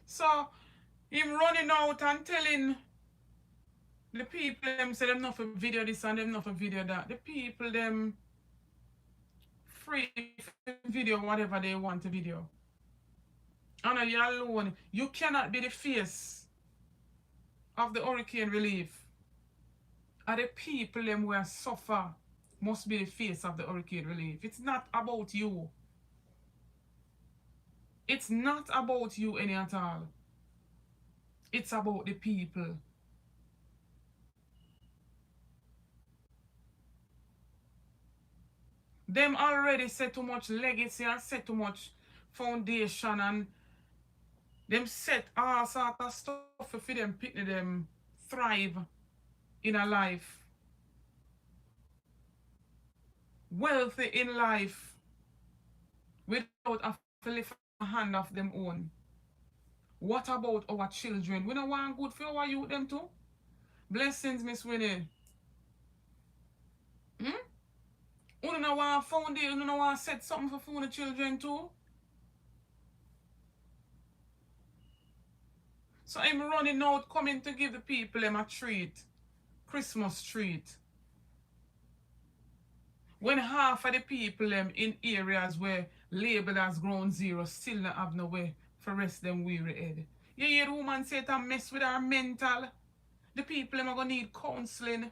So, him running out and telling the people them say them not for video this and them not for video that. The people them free for video whatever they want to video. And you alone, you cannot be the face of the hurricane relief. And the people them who suffer must be the face of the hurricane relief. It's not about you. It's not about you any at all. It's about the people. Them already set too much legacy and set too much foundation and them set all sort of stuff for them pitney them thrive in a life. Wealthy in life without a lift a hand of them own. What about our children? We don't want good for our youth them too. Blessings, Miss Winnie. You don't want found it, you don't want to set something for the children too. So I'm running out, coming to give the people them a treat. Christmas treat. When half of the people them in areas where label as ground zero still not have no way for rest them weary head. You hear the woman say it a mess with her mental. The people them are gonna need counseling.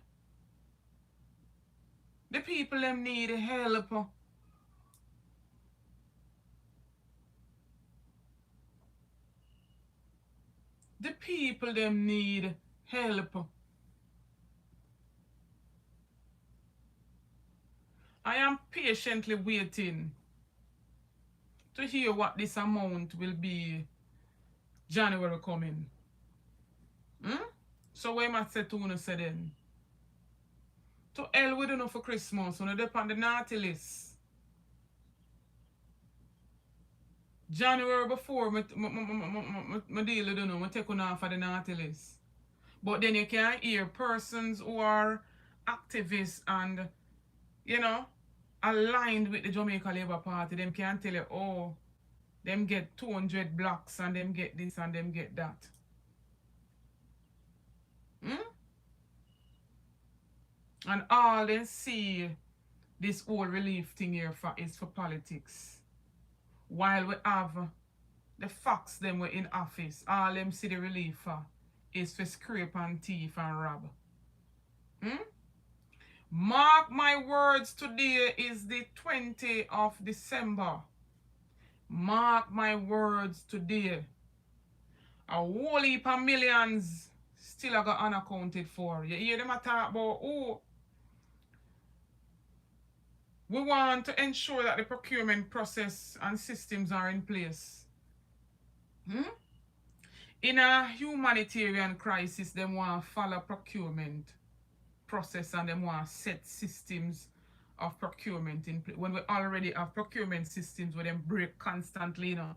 The people them need help. The people them need help. I am patiently waiting to hear what this amount will be January coming. So what am I say to you say then? To hell we don't know for Christmas, on the on the naughty list. January before, my deal, you know, I take on off of the naughty list. But then you can hear persons who are activists and, you know, aligned with the Jamaica Labour Party. Them can tell you, oh, them get 200 blocks and them get this and them get that. And all they see this whole relief thing here for is for politics. While we have the facts them were in office, all them see the relief for is for scrape and thief and rob. Mark my words, today is the 20th of December. Mark my words, today. A whole heap of millions still got unaccounted for. You hear them talk about, oh, We want to ensure that the procurement process and systems are in place. In a humanitarian crisis, they want to follow procurement process and they want to set systems of procurement in place. When we already have procurement systems where they break constantly, you know.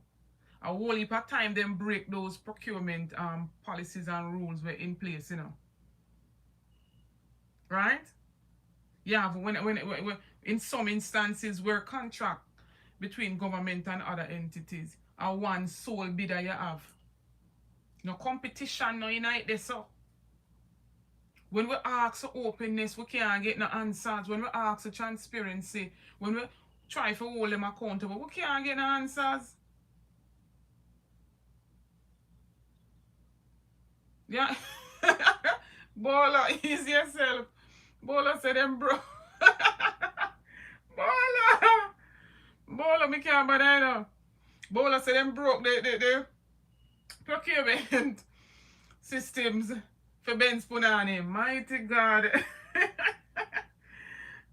A whole heap of time them break those procurement policies and rules were in place, you know. Right? Yeah, but when in some instances where contract between government and other entities are one sole bidder you have. No competition no unite this so. When we ask for openness, we can't get no answers. When we ask for transparency, when we try to hold them accountable, we can't get no answers. Yeah. Bola, ease yourself. Bola said them bro. Bola. Bola, me can't bother now. Bola said them broke the procurement systems for Ben Spunani. Mighty God.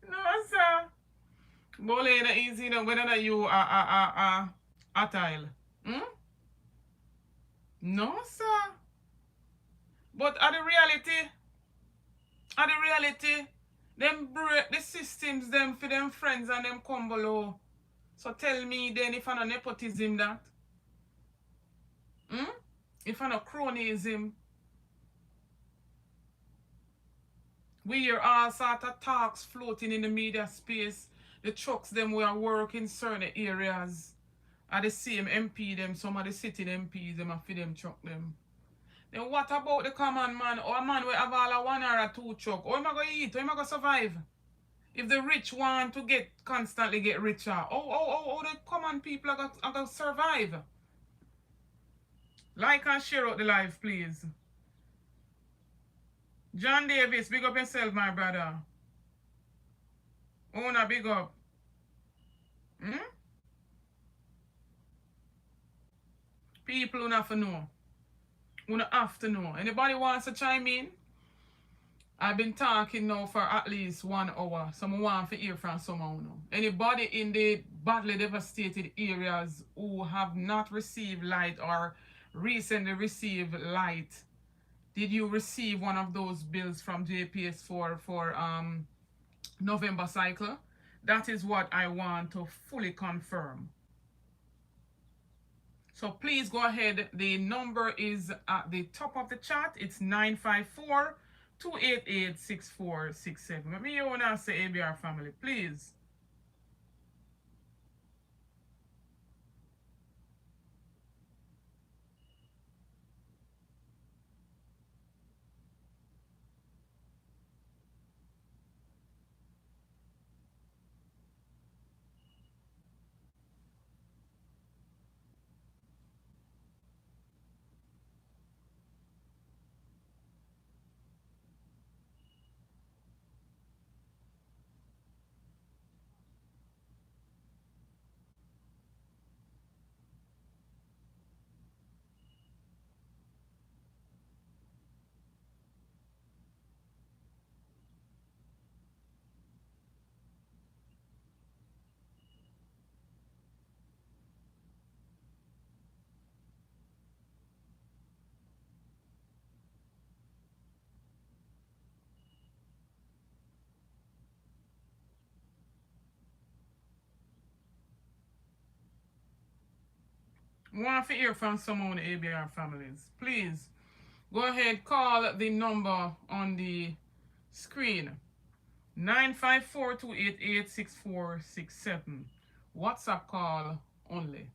No, sir. Bola ain't easy now. Whether you are tile. No, sir. But at the reality, them break the systems them for them friends and them come below. So tell me then if I no nepotism that. If I no cronyism. We hear all sort of talks floating in the media space. The trucks them we are working certain areas are the same MP them, some of the sitting MPs them are for them truck them. Then what about the common man or a man we have all a one or a two truck? How am I going to eat? How am I going to survive? If the rich want to constantly get richer, how the common people are going to survive? Like and share out the live, please. John Davis, big up yourself, my brother. Owner, big up. People who have to know. Who have to know. Anybody wants to chime in? I've been talking now for at least 1 hour. Someone want to hear from someone now. Anybody in the badly devastated areas who have not received light or recently received light, did you receive one of those bills from JPS for November cycle? That is what I want to fully confirm. So please go ahead. The number is at the top of the chat. It's 954-288-6467. Let me want to say ABR family, please. Want to hear from someone ABR families. Please go ahead, call the number on the screen. 954-288-6467. WhatsApp call only.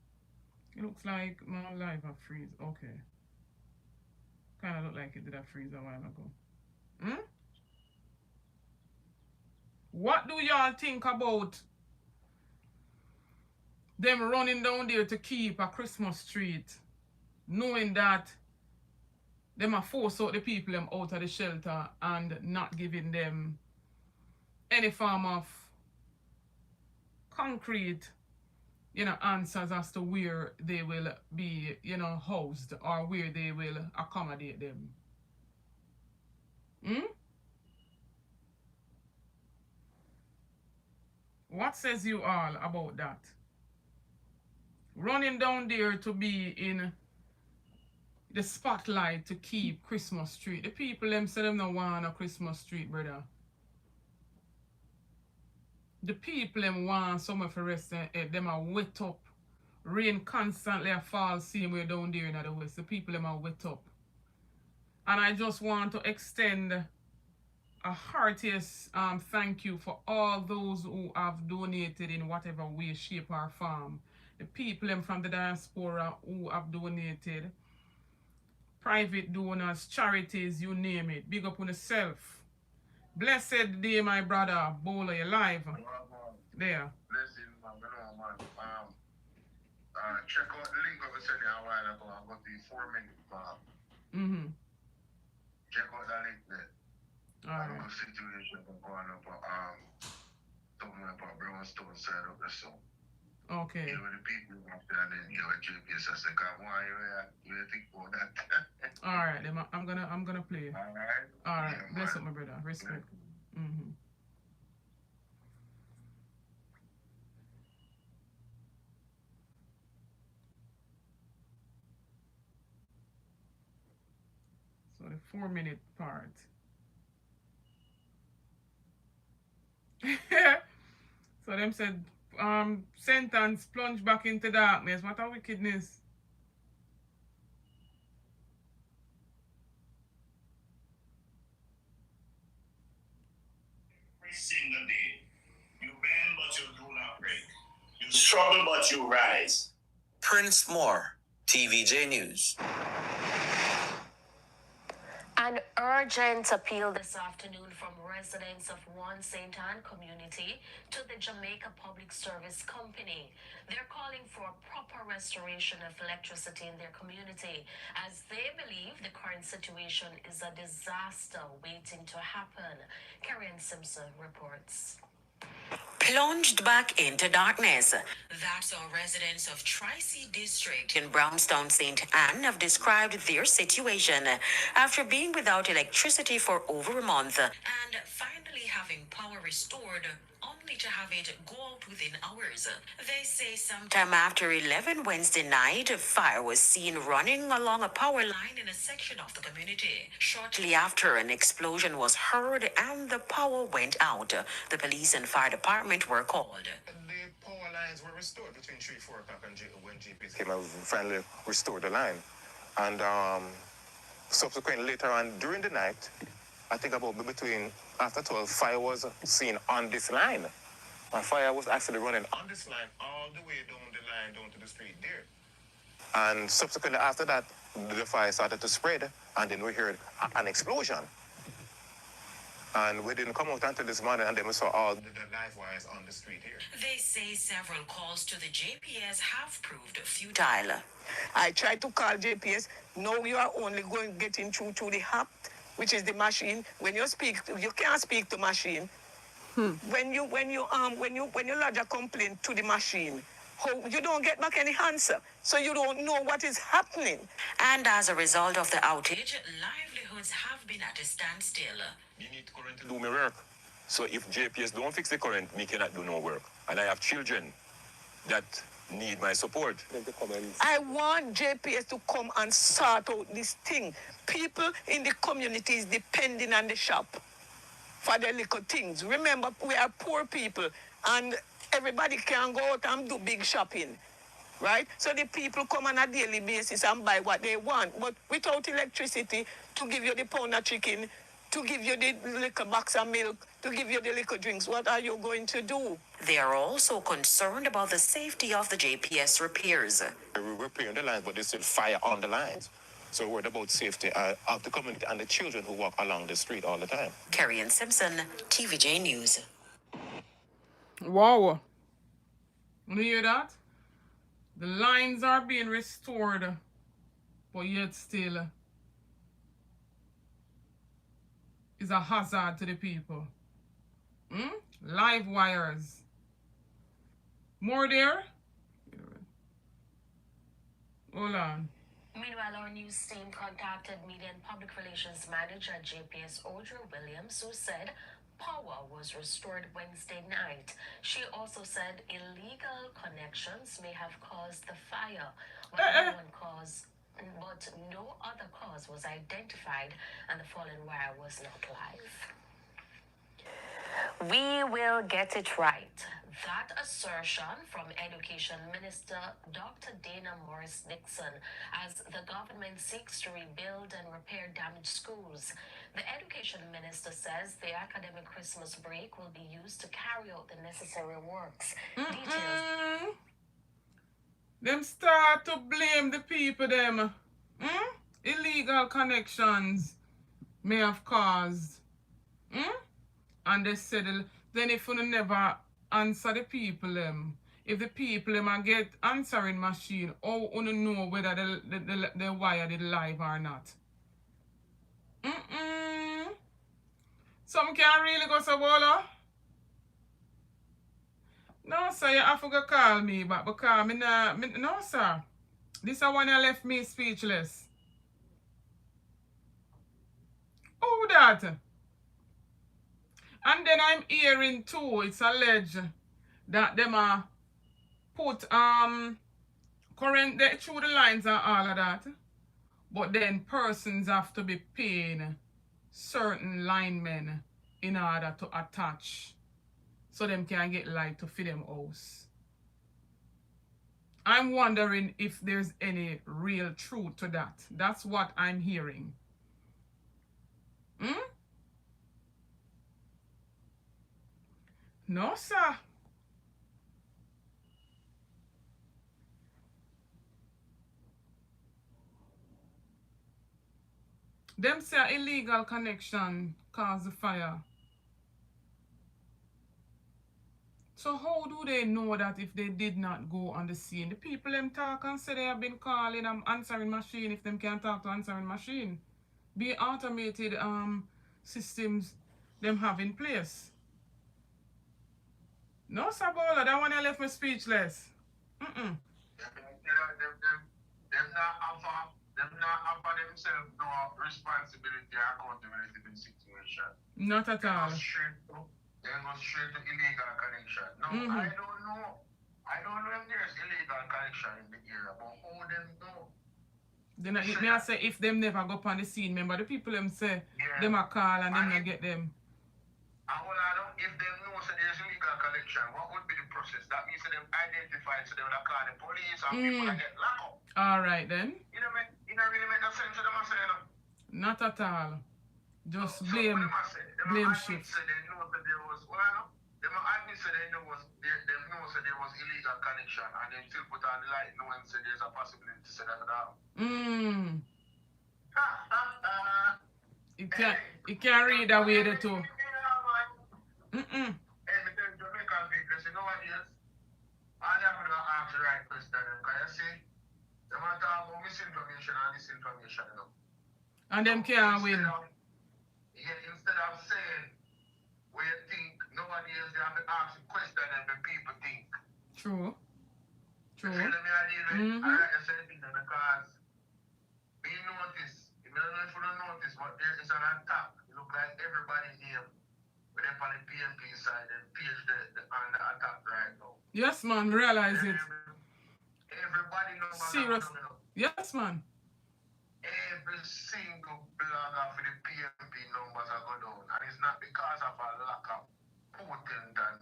It looks like my live have freeze. Okay. Kind of look like it did a freeze a while ago. What do y'all think about them running down there to keep a Christmas tree, knowing that them are force out the people them out of the shelter and not giving them any form of concrete, answers as to where they will be, housed or where they will accommodate them. What says you all about that? Running down there to be in the spotlight to keep Christmas tree. The people them say them no want a Christmas tree, brother. The people them want somewhere for rest them are wet up. Rain constantly a fall same way down there in the west. The people them are wet up. And I just want to extend a heartiest thank you for all those who have donated in whatever way, shape, or form. The people them from the diaspora who have donated, private donors, charities, you name it. Big up on yourself. Blessed day, my brother. Bowler, you live. There. Blessing, man. Check out the link I was sending you a while ago. I got the 4-minute mark. Check out that link there. I don't know the situation going up somewhere about Brownstone side of the sun. Okay. You know, the people up there and then you know, GPS, I said, God, why you think about that? Alright, then I'm gonna play. Alright. Alright, Yeah, bless man. up, my brother. Respect. So the 4-minute part. So them said, sentence plunge back into darkness. What a wickedness. Every single day, you bend but you do not break. You struggle but you rise. Prince Moore, TVJ News. An urgent appeal this afternoon from residents of One St. Anne community to the Jamaica Public Service Company. They're calling for a proper restoration of electricity in their community as they believe the current situation is a disaster waiting to happen. Karen Simpson reports. Plunged back into darkness. That's how residents of Tri-C District in Brownstown St. Anne have described their situation after being without electricity for over a month and finally having power restored only to have it go out within hours. They say sometime after 11 Wednesday night, a fire was seen running along a power line in a section of the community. Shortly after, an explosion was heard and the power went out. The police and fire department were called. The power lines were restored between 3-4 o'clock and when GPS came and finally restored the line. And subsequently later on during the night, I think about between after 12, fire was seen on this line. And fire was actually running on this line all the way down the line, down to the street there. And subsequently after that, the fire started to spread, and then we heard an explosion. And we didn't come out until this morning, and then we saw all the live wires on the street here. They say several calls to the JPS have proved futile. I tried to call JPS. No, you are only getting through to the app, which is the machine. When you speak, you can't speak to machine. When you lodge a complaint to the machine, you don't get back any answer, so you don't know what is happening. And as a result of the outage, livelihoods have been at a standstill. You need current to do my work. So if JPS don't fix the current, me cannot do no work. And I have children that need my support. I want JPS to come and sort out this thing. People in the community is depending on the shop for their little things. Remember, we are poor people, and everybody can go out and do big shopping, right? So the people come on a daily basis and buy what they want. But without electricity, to give you the pound of chicken, to give you the little box of milk, to give you the little drinks, what are you going to do? They are also concerned about the safety of the JPS repairs. We're repairing the lines, but there's still fire on the lines. So we're worried about safety of the community and the children who walk along the street all the time. Carrie Ann Simpson, TVJ News. Wow. You hear that? The lines are being restored, but yet still is a hazard to the people. Live wires. More there? Hold on. Meanwhile, our news team contacted Media and Public Relations Manager at JPS, Audrey Williams, who said power was restored Wednesday night. She also said illegal connections may have caused the fire, but no other cause was identified, and the fallen wire was not live. We will get it right. That assertion from Education Minister Dr. Dana Morris Dixon as the government seeks to rebuild and repair damaged schools. The Education Minister says the academic Christmas break will be used to carry out the necessary works. Details. Them start to blame the people them. Illegal connections may have caused. And they said, then if you never answer the people them, if the people them get answering machine, how you know whether the wire did live or not? Some can't really go so well. No, sir, you have to go call me back because no, sir. This is one that left me speechless. Who that? And then I'm hearing too, it's alleged that them are put current through the lines and all of that. But then persons have to be paying certain linemen in order to attach so them can get light to feed them house. I'm wondering if there's any real truth to that. That's what I'm hearing. No, sir. Them say illegal connection caused the fire. So how do they know that if they did not go on the scene? The people them talk and say they have been calling answering machine if them can't talk to answering machine. Be automated systems them have in place. No, Sabola, that one I left me speechless. Them not offer themselves no responsibility or accountability in the situation. Not at all. They go straight to illegal connection. Now, I don't know. I don't know if there's illegal connection in the area, but how them know? Then I say if them never go up on the scene, remember the people them say them a call and them not get them. If them know so there's illegal connection, what would be the process? That means them identify so they would call the police and people that get locked up. Alright then. You don't really make no sense to them say, you know? Not at all. Just blame shift. Them admit say they know there was illegal connection and they still put on the light knowing say there's a possibility to say that down. It can't read that way there too. Hey, because Jamaican people, you know what it is? I never going to ask the right question. Because you see, they want to talk about misinformation and disinformation, you know. And them can't win. Instead of saying what you think, nowadays they have to ask a question and the people think. True. You feel me? I like to say things because we notice, you don't know if you don't notice, but there is an attack. It looks like everybody here. But then on the PMP side, they page on the attack right now. Yes, man, realize it. Everybody knows serious. Yes, man. Every single blogger for the PMP numbers are going down. And it's not because of a lack of potent and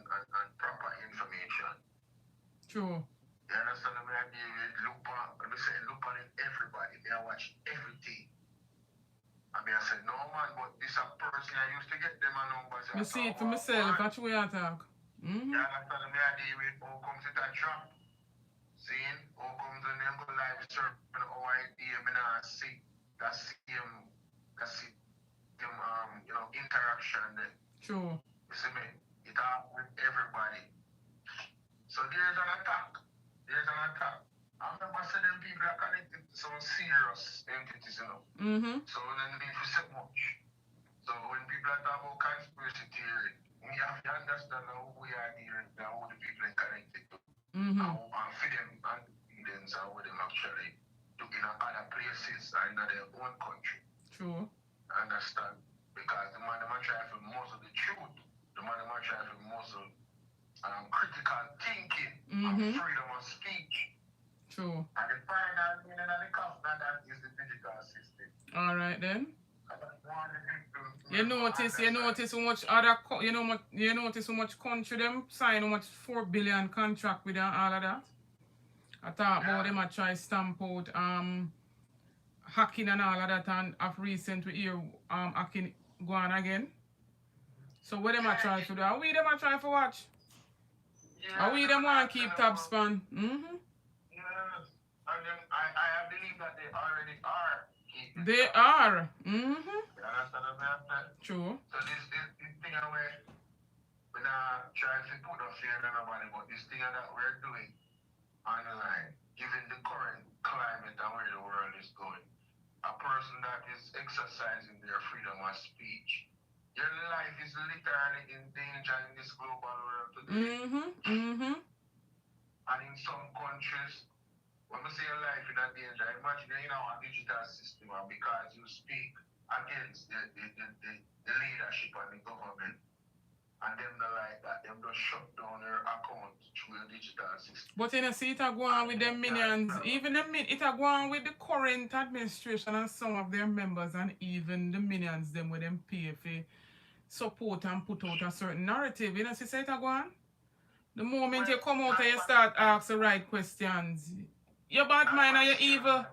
proper information. True. You understand what I mean? Look on it, everybody. They watch everything. I mean, I said, no, man, but this a person I used to get them a numbers. I see it for myself. That's where I talk. You understand me? I deal with how comes it a trap. Seeing how comes when them go live surfing how I deal me now see that same interaction there. True. You see me? It happens with everybody. So there's an attack. I remember saying them people are connected to some serious entities, you know. So we don't need to say much. So when people are talking about conspiracy theory, we have to understand how we are dealing and how the people are connected to. And for them and evidence and what them actually do in other places and in their own country. True. Understand? Because the man them are trying to muzzle the truth. critical thinking and freedom of speech. True. And the final meaning of the covenant that is the digital system. All right then. You notice how much you notice how much country them sign how much 4 billion contract with and all of that. I thought about them I try stamp out hacking and all of that, and of recent we hear hacking go on again. So what them I try for do? Are we them I try for watch? Are we them want to keep tabs span? Yes. And then I believe that they already are. They are. You understand what I'm saying? True. So this thing where we're not trying to put no fear in nobody, but this thing that we're doing online, given the current climate and where the world is going, a person that is exercising their freedom of speech, your life is literally in danger in this global world today. And in some countries, when we say your life in a danger, imagine you're in our digital system and because you speak against the leadership and the government, and them not like that, them just shut down your account through the digital system. But you know, see, it a go on with them minions, even it a go on with the current administration and some of their members, and even the minions them with them pay for support and put out a certain narrative. You know, see, it a go on? The moment you come out and you start ask the right questions, you're bad mind and you're evil.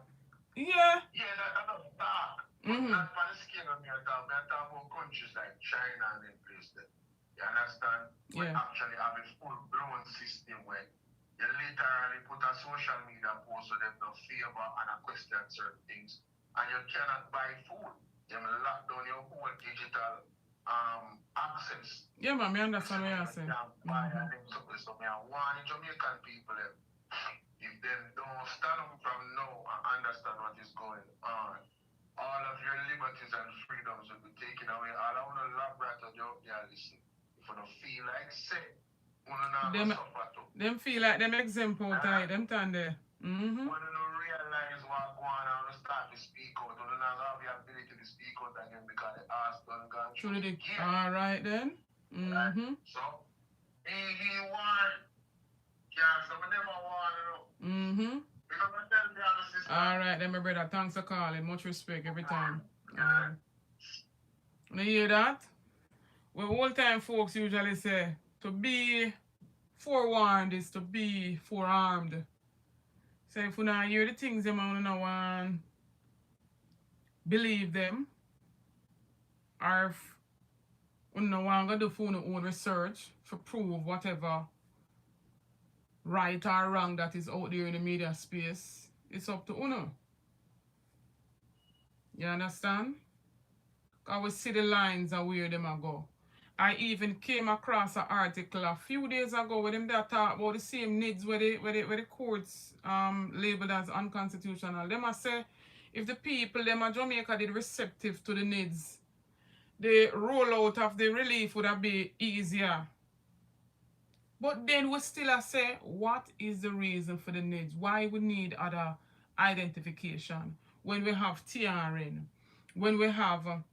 Yeah. Yeah, that's not talk. Not for the scale of me at all. I'm talking about countries like China and them places. You understand? We actually have a full-blown system where you literally put a social media post so them no favor and a question certain things. And you cannot buy food. You lock down your whole digital access. Yeah, man, I understand what you're saying. So me want the Jamaican people, if they don't stand up from now and understand what is going on, all of your liberties and freedoms will be taken away. All I want to love right on you, listen. If you don't feel like say, them feel like them exempt out of them turn there. When you don't realize what's going on, you start to speak out. You don't have the ability to speak out again because the ass don't go through the gate. All right then. So, he want, so we never want, because I tell you the system. All right then, my brother. Thanks for calling. Much respect every time. You hear that? Well, old time folks usually say, to be forewarned is to be forearmed. So if you not hear the things them and you don't want believe them, or if you don't want to do for your own research to prove whatever right or wrong that is out there in the media space, it's up to you. You understand? Because we see the lines of where them are go. I even came across an article a few days ago where them that talk about the same needs where the courts labeled as unconstitutional. Them must say if the people them at Jamaica did receptive to the needs, the rollout of the relief would have been easier. But then we still say, what is the reason for the needs? Why we need other identification when we have TRN, when we have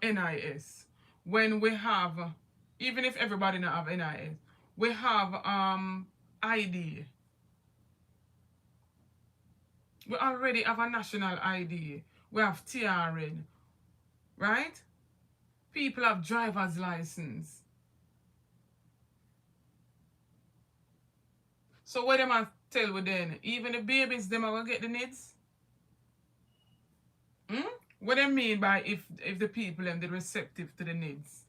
NIS, when we have, even if everybody not have NIS, we have ID. We already have a national ID. We have TRN, right? People have driver's license. So what them I tell with them? Even the babies, them are gonna get the needs? What they mean by if the people them they receptive to the needs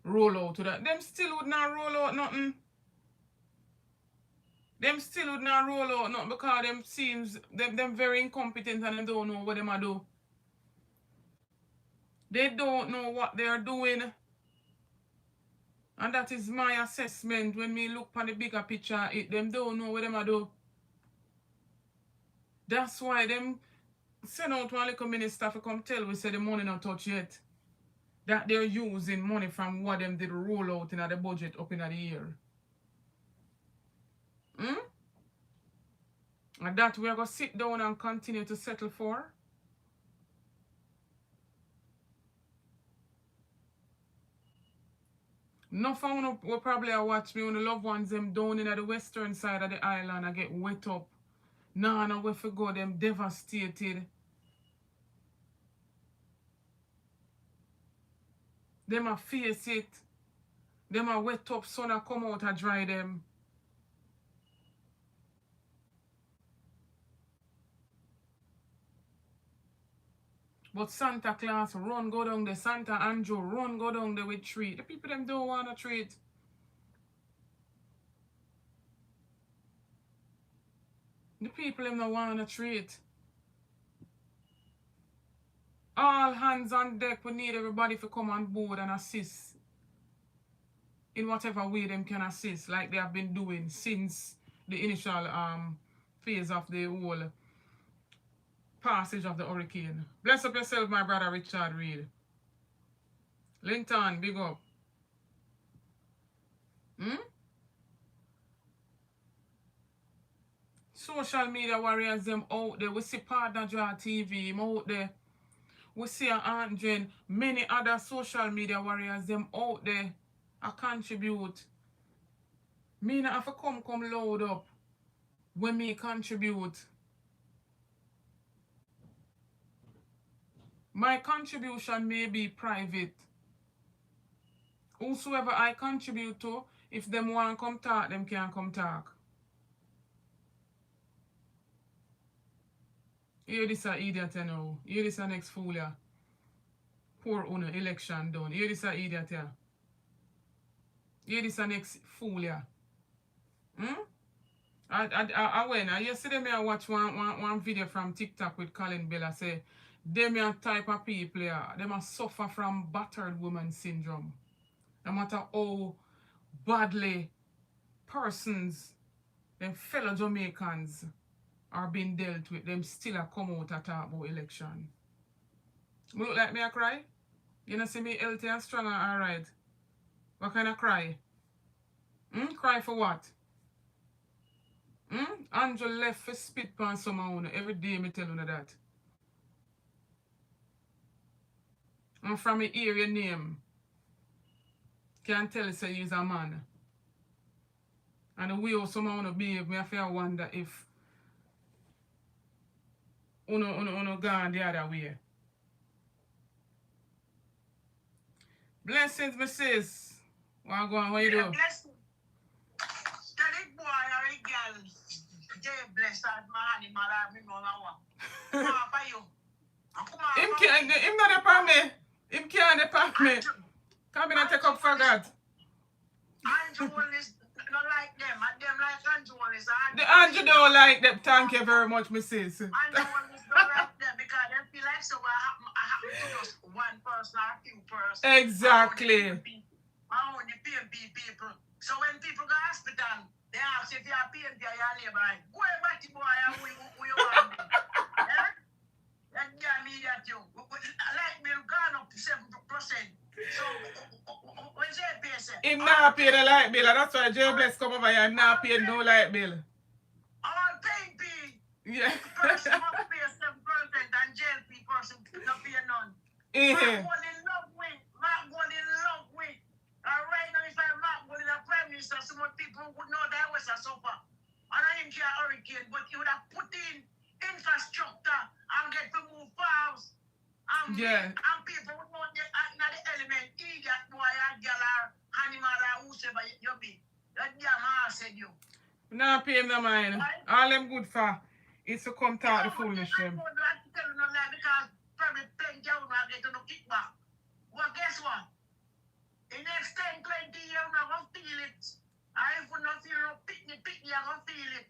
roll out to that? Them still would not roll out nothing. Them still would not roll out nothing because them seems them very incompetent and them don't know what them are do. They don't know what they are doing. And that is my assessment when me look on the bigger picture. Them don't know what them are do. That's why them send out one little minister to come tell we say the money not touch yet. That they're using money from what them did roll out in the budget up in the year. And that we are going to sit down and continue to settle for. No phone will probably watch me when the loved ones them down in the western side of the island. I get wet up. Nah, no where for go. Them devastated. Them a face it. Them a wet up. Sun a come out a dry them. But Santa Claus run go down there. Santa Anju run go down there with treat. The people them don't want to treat. The people them don't want to treat. All hands on deck. We need everybody to come on board and assist. In whatever way them can assist. Like they have been doing since the initial phase of the whole passage of the hurricane. Bless up yourself, my brother Richard Reed. Linton, big up. Social media warriors them out there. We see Partner Draw TV him out there. We see Anju and many other social media warriors them out there. I contribute. Me not have to come load up when me contribute. My contribution may be private. Whosoever I contribute to, if them want come talk, them can come talk. Hear this a idiot you know. Hear this a next fool ya. Poor owner election done. Hear this a idiot ya. Hear this a next fool ya. Yesterday I watch one video from TikTok with Colin Bella say them a type of people ya, them a suffer from battered woman syndrome. No matter how badly persons, them fellow Jamaicans are being dealt with, them still a come out and talk about election. Me look like me a cry? You know see me healthy and strong and alright. What kind of cry? Cry for what? Anju left for spit on someone every day me tell you that. And from me hear your name, can tell you say he's a man. And the way how someone behave, me have to wonder if uno gone the other way. Blessings, Mrs. What go on? What you do? Blessings. Tell it boy or a girl. Jay blessed my animal and me no one. Come for you. Him not upon me. Him can't upon me. Come in and take up for God. Anju is not like them. And them like Anju is. The Anju don't like them. Thank you very much, Mrs. Anju is don't like them because they feel like so I happen to just one person or a few persons. Exactly. I only PMP people. So when people go to hospital, they ask if you are PMP or you are labor. Go back to boy and we want them. Yeah? That guy me that you. Like me gone up to 7%. So when you pay say? Him not pay the light bill, and that's why J Bless come over here and not pay no light bill. All paying P. Yeah. Person must pay 7% and jail P person not pay none. Mark in love with. Right now if I Mark going to Prime Minister, some people would know that was a suffer. And I didn't care hurricane, but he would have put in infrastructure and get to move fast. And people would know the element, idiot boy or girl or animal or whosoever you be. That damn man said you. Nah, pay him no mind. All them good for is to come talk the foolishness. I don't tell you no lie because probably plenty of them get no kickback. Well, guess what? In the next 10, 20 years, I'm going to feel it. I if we not feel no pick me, I'm going to feel it.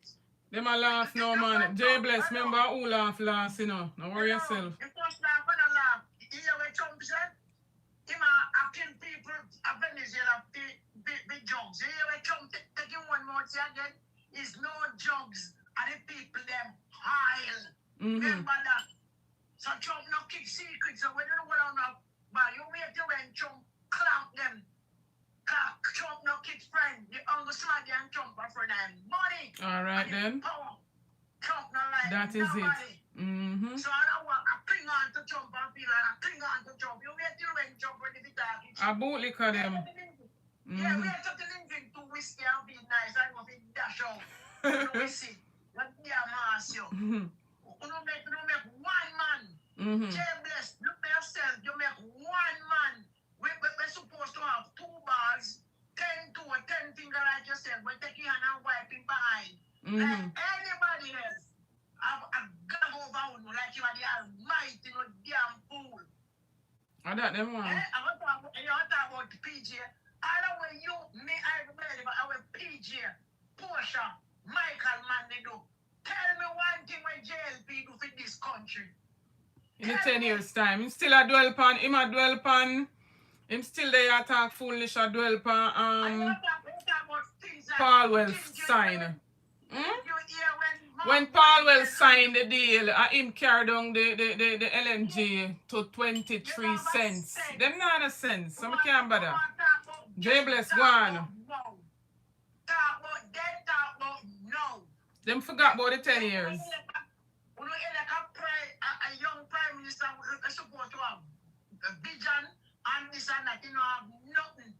Them a laugh no, man. J Bless, remember who laugh last, you know. Don't worry yourself. The first laugh and a laugh. You hear what Trump said? Him a kill people of Venezuela, big drugs. You hear what Trump taking one more thing again? Is no drugs. And the people, them high. Remember that. So Trump not keep secrets. So we don't know what I'm not. But you wait till when Trump clamp them. Trump no kids friend. The Uncle Slaggy and Trump are friend and money. Alright then. Power. Trump no like that is nobody. It. So I don't want to cling on to Trump and feel like I cling on to Trump. You wait till when Trump ready to talk. I boot liquor them. Yeah, we are talking drink to whiskey and be nice. I go fit dash out. You know, we see. What be a mass, yo. You make one man. Jay bless. Look at yourself. You make one man. We're supposed to have 2 bars, 10 to a 10 finger like yourself. We take your hand and wipe it behind. Like anybody else. I've gone over you like you are the almighty, no damn fool. I got them one. I want to talk about PJ. All the way you, me, I remember, I will PJ, Portia, Michael, man, they do. Tell me one thing when JLP do for this country. In the 10 years time, him still a dwell pan, him still there talk foolish a dwell pan, Paul will sign. When Paul will sign the deal, him carry down the LNG to 23 cents. Them not a sense, so I can't bother. J bless go on. Talk about no. Them forgot about the 10 years. A young prime minister is supposed to have a vision and this and that, you know, have nothing.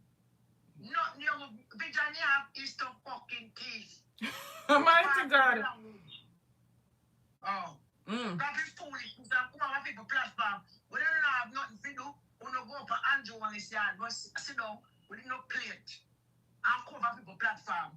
Nothing, young vision you have is to fucking teeth. Mighty God. Oh. That is foolish. Come on, people platform. We don't have nothing to do. We don't go for Anju on his yard. But sit down, we did not play it. And cover people platform.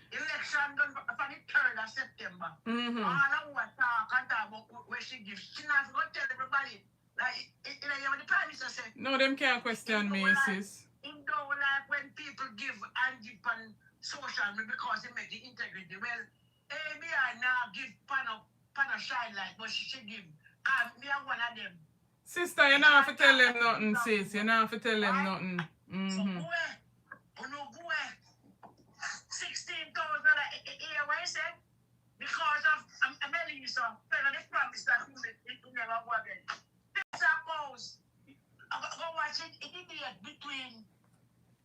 Election done for the 3rd of September. All of what talk and talk about where she gives. She not going to tell everybody. Like, you know, the Prime Minister said. No, them can't question me, sis. Him don't like when people give and give on social media because they make the integrity. Well, ABI now give pan a shine light, but she should give. Me are one of them. Sister, you don't have to tell them nothing, sis. You don't have to tell them nothing. So go ahead. 16,000 a year, what you said? Because of, I'm telling you so, fellow, the promise that it will never go again. This goes, go watch it, it debate between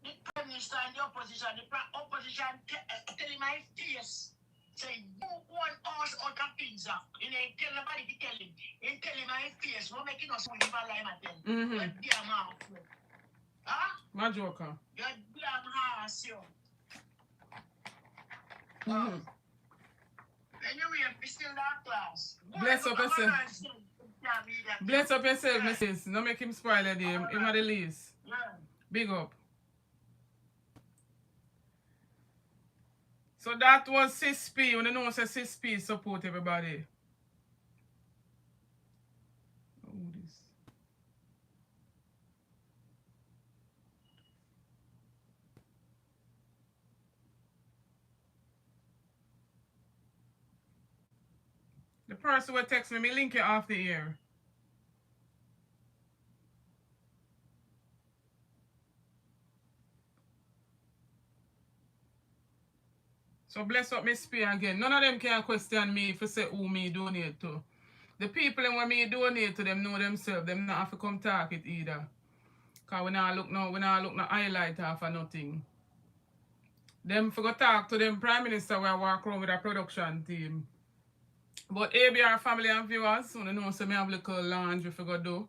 the Prime Minister and the opposition. The opposition telling my face, say, you want us out of pizza. You know, tell nobody to tell him. He tell him my face, we're making us money for life at them. You're damn ass. Huh? My joker. You're damn ass, yo. Anyway, we still that class. Bless up yourself. Bless up yourself, Mrs. Don't make him spoil the day. Him at the least. Yeah. Big up. So that was Sis P. You know, say Sis P support everybody. Oh, this. The person will text me link it off the air. So bless up Miss P again. None of them can question me if you say who me donate to. The people when me donate to them know themselves. Them not have to come talk it either. Cause we not look no highlight for nothing. Them forgot talk to them Prime Minister where I walk around with a production team. But ABR family and viewers, you know, so me have a little laundry for go do.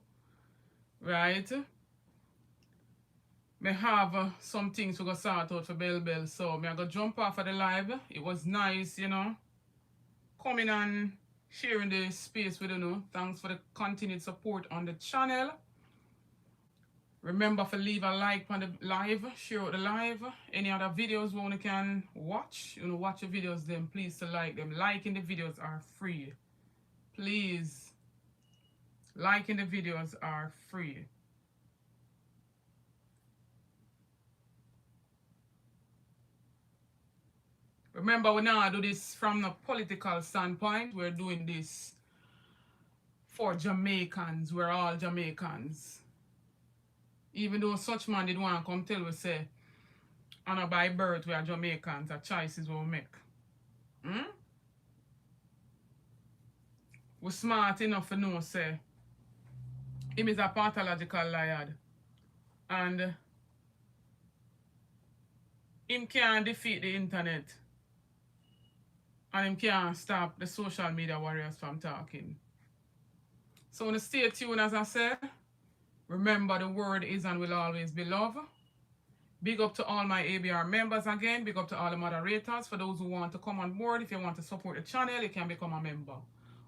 Right? Me have some things to go sort out for Bell. So me I go jump off of the live. It was nice, you know. Coming and sharing the space with you. Thanks for the continued support on the channel. Remember to leave a like on the live, share out the live. Any other videos you can watch, watch the videos then please to like them. Liking the videos are free. Please. Liking the videos are free. Remember, we now do this from a political standpoint. We're doing this for Jamaicans. We're all Jamaicans. Even though such man did want to come tell we say, and by birth we are Jamaicans, a choices we make. We're smart enough to know, say, him is a pathological liar. And him can't defeat the internet. And him can't stop the social media warriors from talking. So when you stay tuned, as I said, remember the word is and will always be love. Big up to all my ABR members again. Big up to all the moderators. For those who want to come on board, if you want to support the channel, you can become a member.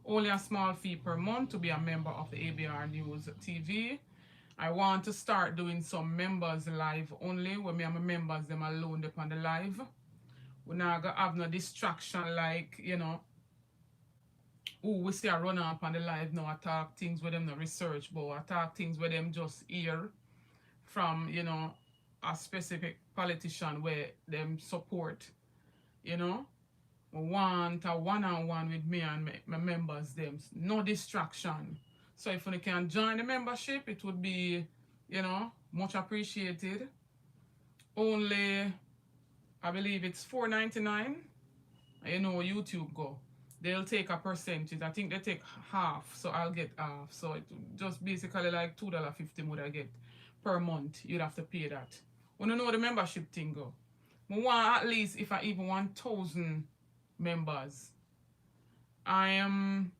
Only a small fee per month to be a member of the ABR News TV. I want to start doing some members live only, where me and my members them alone upon the live. We're not gonna have no distraction like, you know, we see a run up on the live now. I talk things with them no research, but I talk things with them just hear from, you know, a specific politician where them support, you know. We want a one-on-one with me and my members them. No distraction. So if you can join the membership, it would be, you know, much appreciated. Only, I believe it's $4.99. You know, YouTube go. They'll take a percentage. I think they take half, so I'll get half. So it just basically like $2.50 would I get per month. You'd have to pay that. When you know the membership thing go. I want at least, if I even want 1,000 members. I am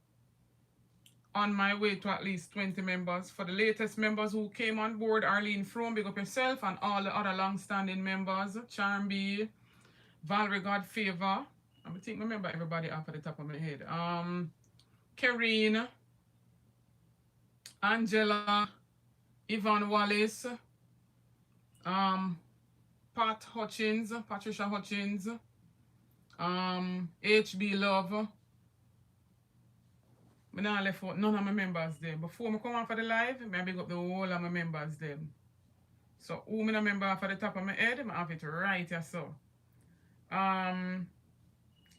on my way to at least 20 members. For the latest members who came on board, Arlene Frome, big up yourself, and all the other long-standing members, Charmby, Valerie Godfavor. I think I remember everybody off at the top of my head. Karine, Angela, Yvonne Wallace, Pat Hutchins, Patricia Hutchins, HB Love. I not left out none of my members there. Before I come on for the live, I big up the whole of my members them. So who I not remember off at the top of my head, I have it right here so.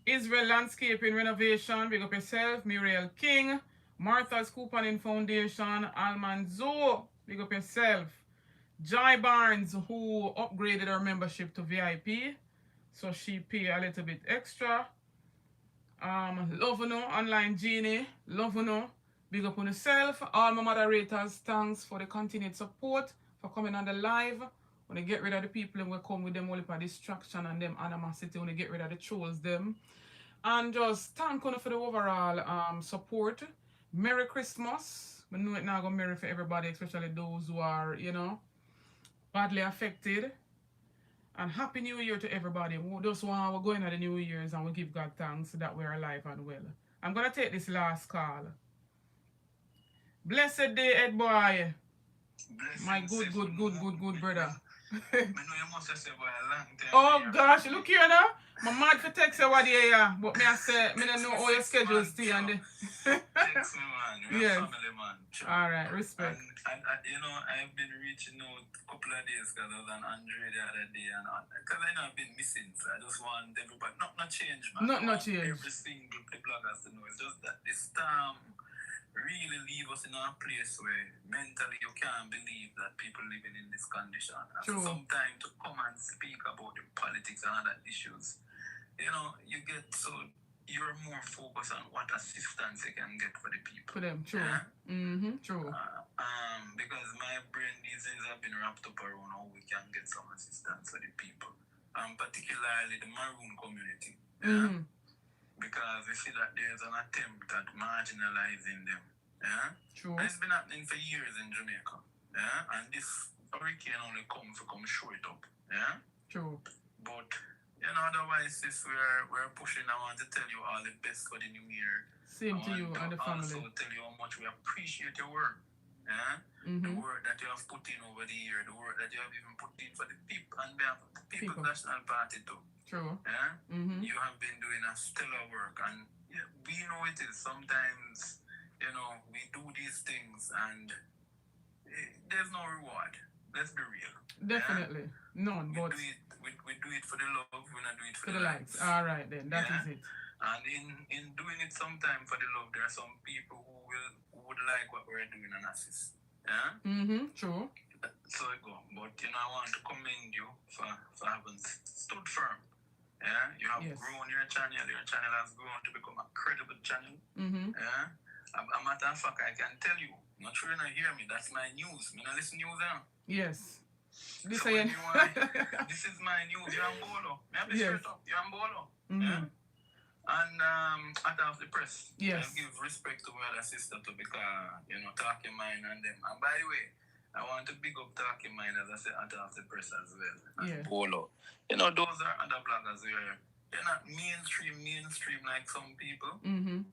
Israel Landscaping Renovation, big up yourself. Muriel King, Martha's Couponing Foundation, Almanzo, big up yourself. Joy Barnes, who upgraded her membership to VIP, so she pay a little bit extra. Loveno, Online Genie, Loveno, big up on yourself. All my moderators, thanks for the continued support, for coming on the live. When they get rid of the people and we come with them only for distraction and them animosity, when they get rid of the trolls them. And just thank you for the overall support. Merry Christmas. I know it now go merry for everybody, especially those who are, you know, badly affected. And Happy New Year to everybody. Those who are going to the New Year's and we give God thanks that we're alive and well. I'm going to take this last call. Blessed day, Ed boy. My good brother. Oh gosh, look here now. My mad for text you what day, yeah. But me I say, me don't know how your schedule stay and Text me, man. We're yes. family, man. Sure. Alright, respect. And you know, I've been reaching out a couple of days because I was on Anju the other day, and because I know I've been missing, so I just want everybody, not change, man. Not change. Every single the bloggers to know. It's just that this storm really leave us in a place where mentally you can't believe that people living in this condition. And True. sometimes to come and speak about the politics and other issues, you know, you get so you're more focused on what assistance you can get for the people. For them, true. Yeah? True. Because my brain these days have been wrapped up around how we can get some assistance for the people, particularly the Maroon community. Yeah? Because we see that there's an attempt at marginalizing them. Yeah? True. And it's been happening for years in Jamaica. Yeah? And this hurricane only comes to come show it up. Yeah? True. But you know, otherwise, sis, we're pushing. I want to tell you all the best for the new year. Same to you and the family. Also tell you how much we appreciate your work. Yeah? The work that you have put in over the year, the work that you have even put in for the people and behalf of the People's National Party too. True. Yeah? You have been doing a stellar work, and yeah, we know it is. Sometimes, you know, we do these things and there's no reward. Let's be real. Definitely. Yeah? None, but we do it for the love, we not do it for the likes. Alright then, that is it. And in doing it sometime for the love, there are some people who would like what we're doing and assist. Yeah? True. So it go. But you know, I want to commend you for having stood firm. Yeah? You have grown your channel has grown to become a credible channel. Yeah? A matter of fact, I can tell you, not sure you not hear me, that's my news. Me not listen news now. Yes. This so this is my news. You're on Bolo. Me have to straight up. You're on Bolo. Yeah? And at half the press. Yes. I give respect to my other sister to because, you know, talking mine and them. And by the way, I want to big up Talking Mind, as I say, out of the press as well. And Yeah. Bolo. You know, those are other bloggers where they're not mainstream like some people,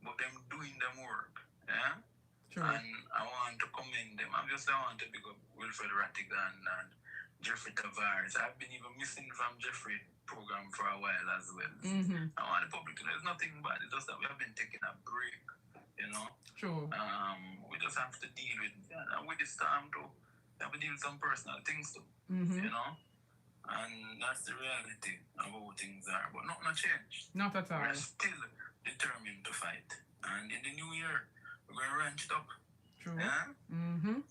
but them doing them work. Yeah? True. And I want to commend them. Obviously, I want to big up Wilfred Rattigan and Jeffrey Tavares. I've been even missing from Jeffrey program for a while as well. I want the public to know there's nothing bad. It's just that we have been taking a break, you know. True. We just have to deal with this time too. We have to deal with some personal things too, you know. And that's the reality of how things are. But nothing will change. Not at all. We're still determined to fight. And in the new year, we're going to ranch it up. True. Yeah?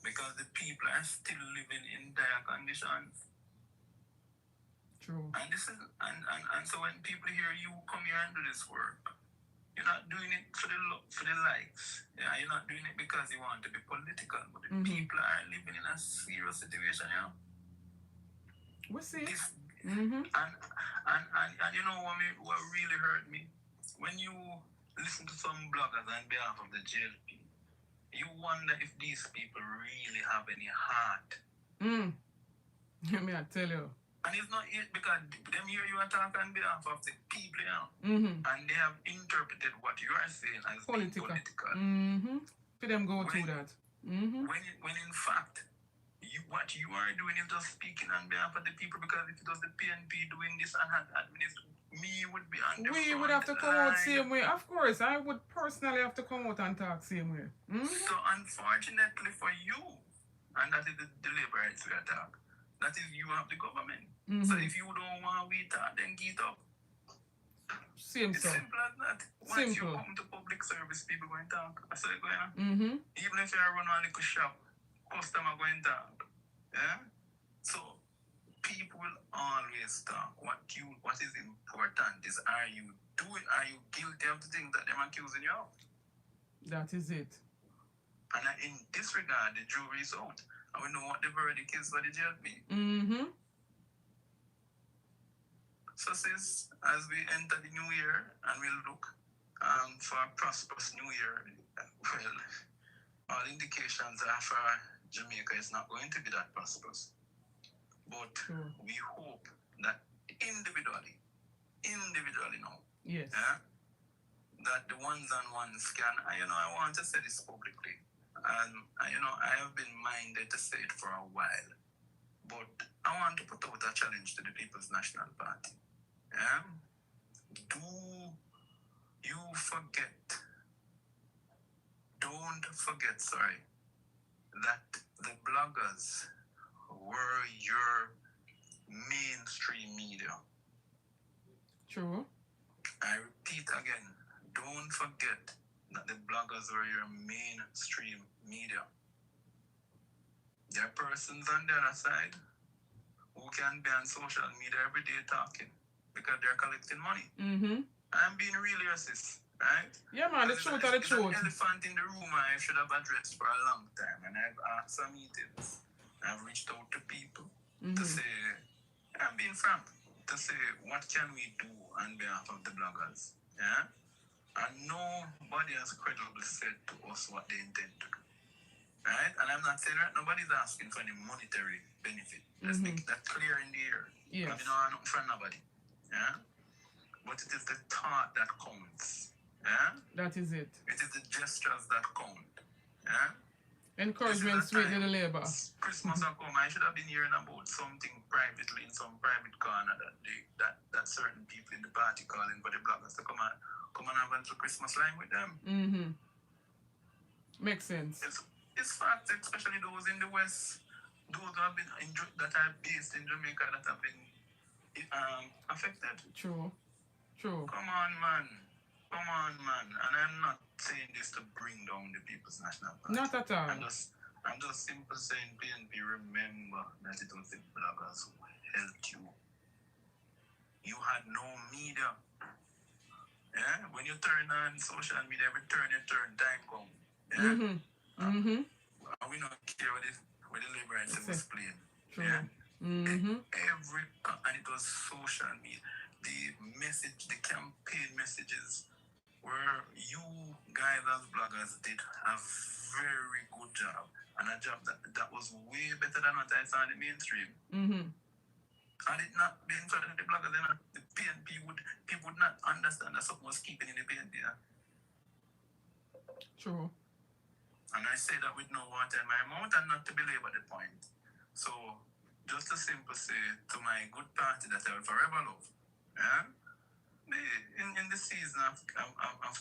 Because the people are still living in dire conditions. True. And this is and so when people hear you come here and do this work, you're not doing it for the likes. Yeah, you're not doing it because you want to be political. But the people are living in a serious situation, you know. We see. And you know what really hurt me? When you listen to some bloggers on behalf of the JLP, you wonder if these people really have any heart. Let me tell you. And it's not it because them hear you talk on behalf of the people, you know. And they have interpreted what you are saying as political. Being political. For them go through that. When in fact, what you are doing is just speaking on behalf of the people, because if it was the PNP doing this and administration, me would be on the We would have to come out same way. Of course, I would personally have to come out and talk same way. So unfortunately for you, and that is the Labour rights we attack, that is you have the government. So if you don't want we talk, then get up. Same it's so. Simple as that. Once you come to public service, people go and talk. I say go on. Even if you run a little shop, customer go and talk. Yeah? So people will always talk. What is important is, are you guilty of the things that they're accusing you of? That is it. And in this regard, the jury is out. And we know what the verdict is for the JLP. So sis, as we enter the new year and we'll look for a prosperous new year, well, all indications are for Jamaica is not going to be that prosperous. But we hope that individually now, yes, that the ones can, I want to say this publicly, and I have been minded to say it for a while, but I want to put out a challenge to the People's National Party. Don't forget, that the bloggers were your mainstream media. True. I repeat again, don't forget that the bloggers were your mainstream media. There are persons on the other side who can be on social media every day talking because they're collecting money. I'm being really racist, right? Yeah, man, the truth are the truth. It's an elephant in the room I should have addressed for a long time, and I've asked some meetings. I've reached out to people to say, I'm being frank, to say, what can we do on behalf of the bloggers? Yeah? And nobody has credibly said to us what they intend to do. Right? And I'm not saying that nobody's asking for any monetary benefit. Let's make that clear in the air. Yes. Because I'm not for nobody. Yeah? But it is the thought that counts. Yeah? That is it. It is the gestures that count. Yeah? Encouragement sweet little labor. Christmas will come. I should have been hearing about something privately in some private corner that certain people in the party calling for the bloggers to come and have a little Christmas line with them. Makes sense. It's fact, especially those in the West, those who have been that are based in Jamaica that have been affected. True. Come on, man. And I'm not saying this to bring down the People's National Party. Not at all. I'm just simply saying, PNP, remember that it was the bloggers who helped you. You had no media. Yeah? When you turn on social media, every turn you turn, time come. Yeah? And we don't care what the Labour rights was playing. True. Yeah? And it was social media. The campaign messages where you guys as bloggers did a very good job, and a job that was way better than what I saw in the mainstream. Had it not been for the bloggers, then the PNP people would not understand that something was keeping in the PNP. True. And I say that with no water in my mouth and not to belabor the point. So, just to simply say to my good party that I will forever love, in the season of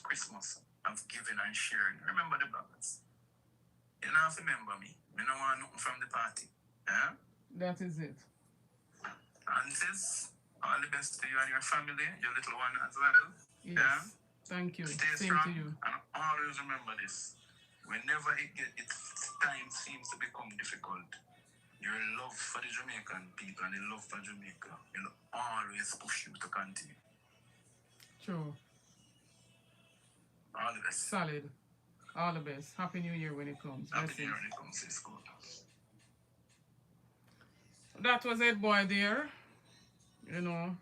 Christmas, of giving and sharing, remember the bloggers. You don't have to remember me. I don't want nothing from the party. That is it. And sis, all the best to you and your family, your little one as well. Yes. Thank you. Stay Same strong, to you. and always remember this. Whenever time seems to become difficult, your love for the Jamaican people and the love for Jamaica will always push you to continue. True. All the best. Solid. All the best. Happy New Year when it comes. Happy New Year when it comes. It's good. That was it, boy, there. You know,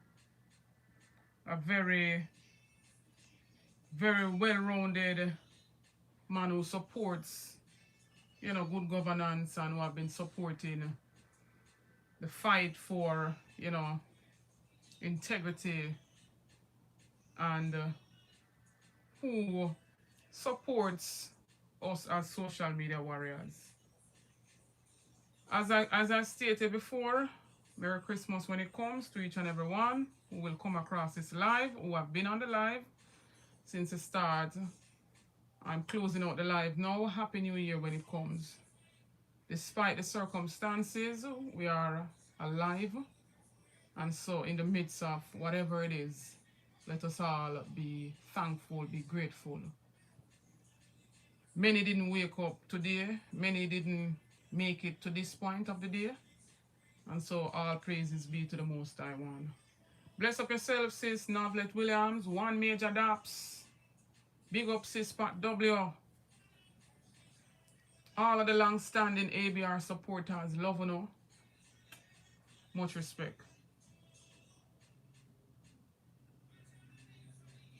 a very, very well-rounded man who supports, you know, good governance and who have been supporting the fight for, you know, integrity, and who supports us as social media warriors. As I stated before, Merry Christmas when it comes to each and every one who will come across this live, who have been on the live since the start. I'm closing out the live now. Happy New Year when it comes. Despite the circumstances, we are alive. And so in the midst of whatever it is, let us all be thankful, be grateful. Many didn't wake up today. Many didn't make it to this point of the day. And so all praises be to the Most High One. Bless up yourself, sis Novlet Williams. One Major Daps. Big up, sis Pat W. All of the long-standing ABR supporters, love you know. Much respect.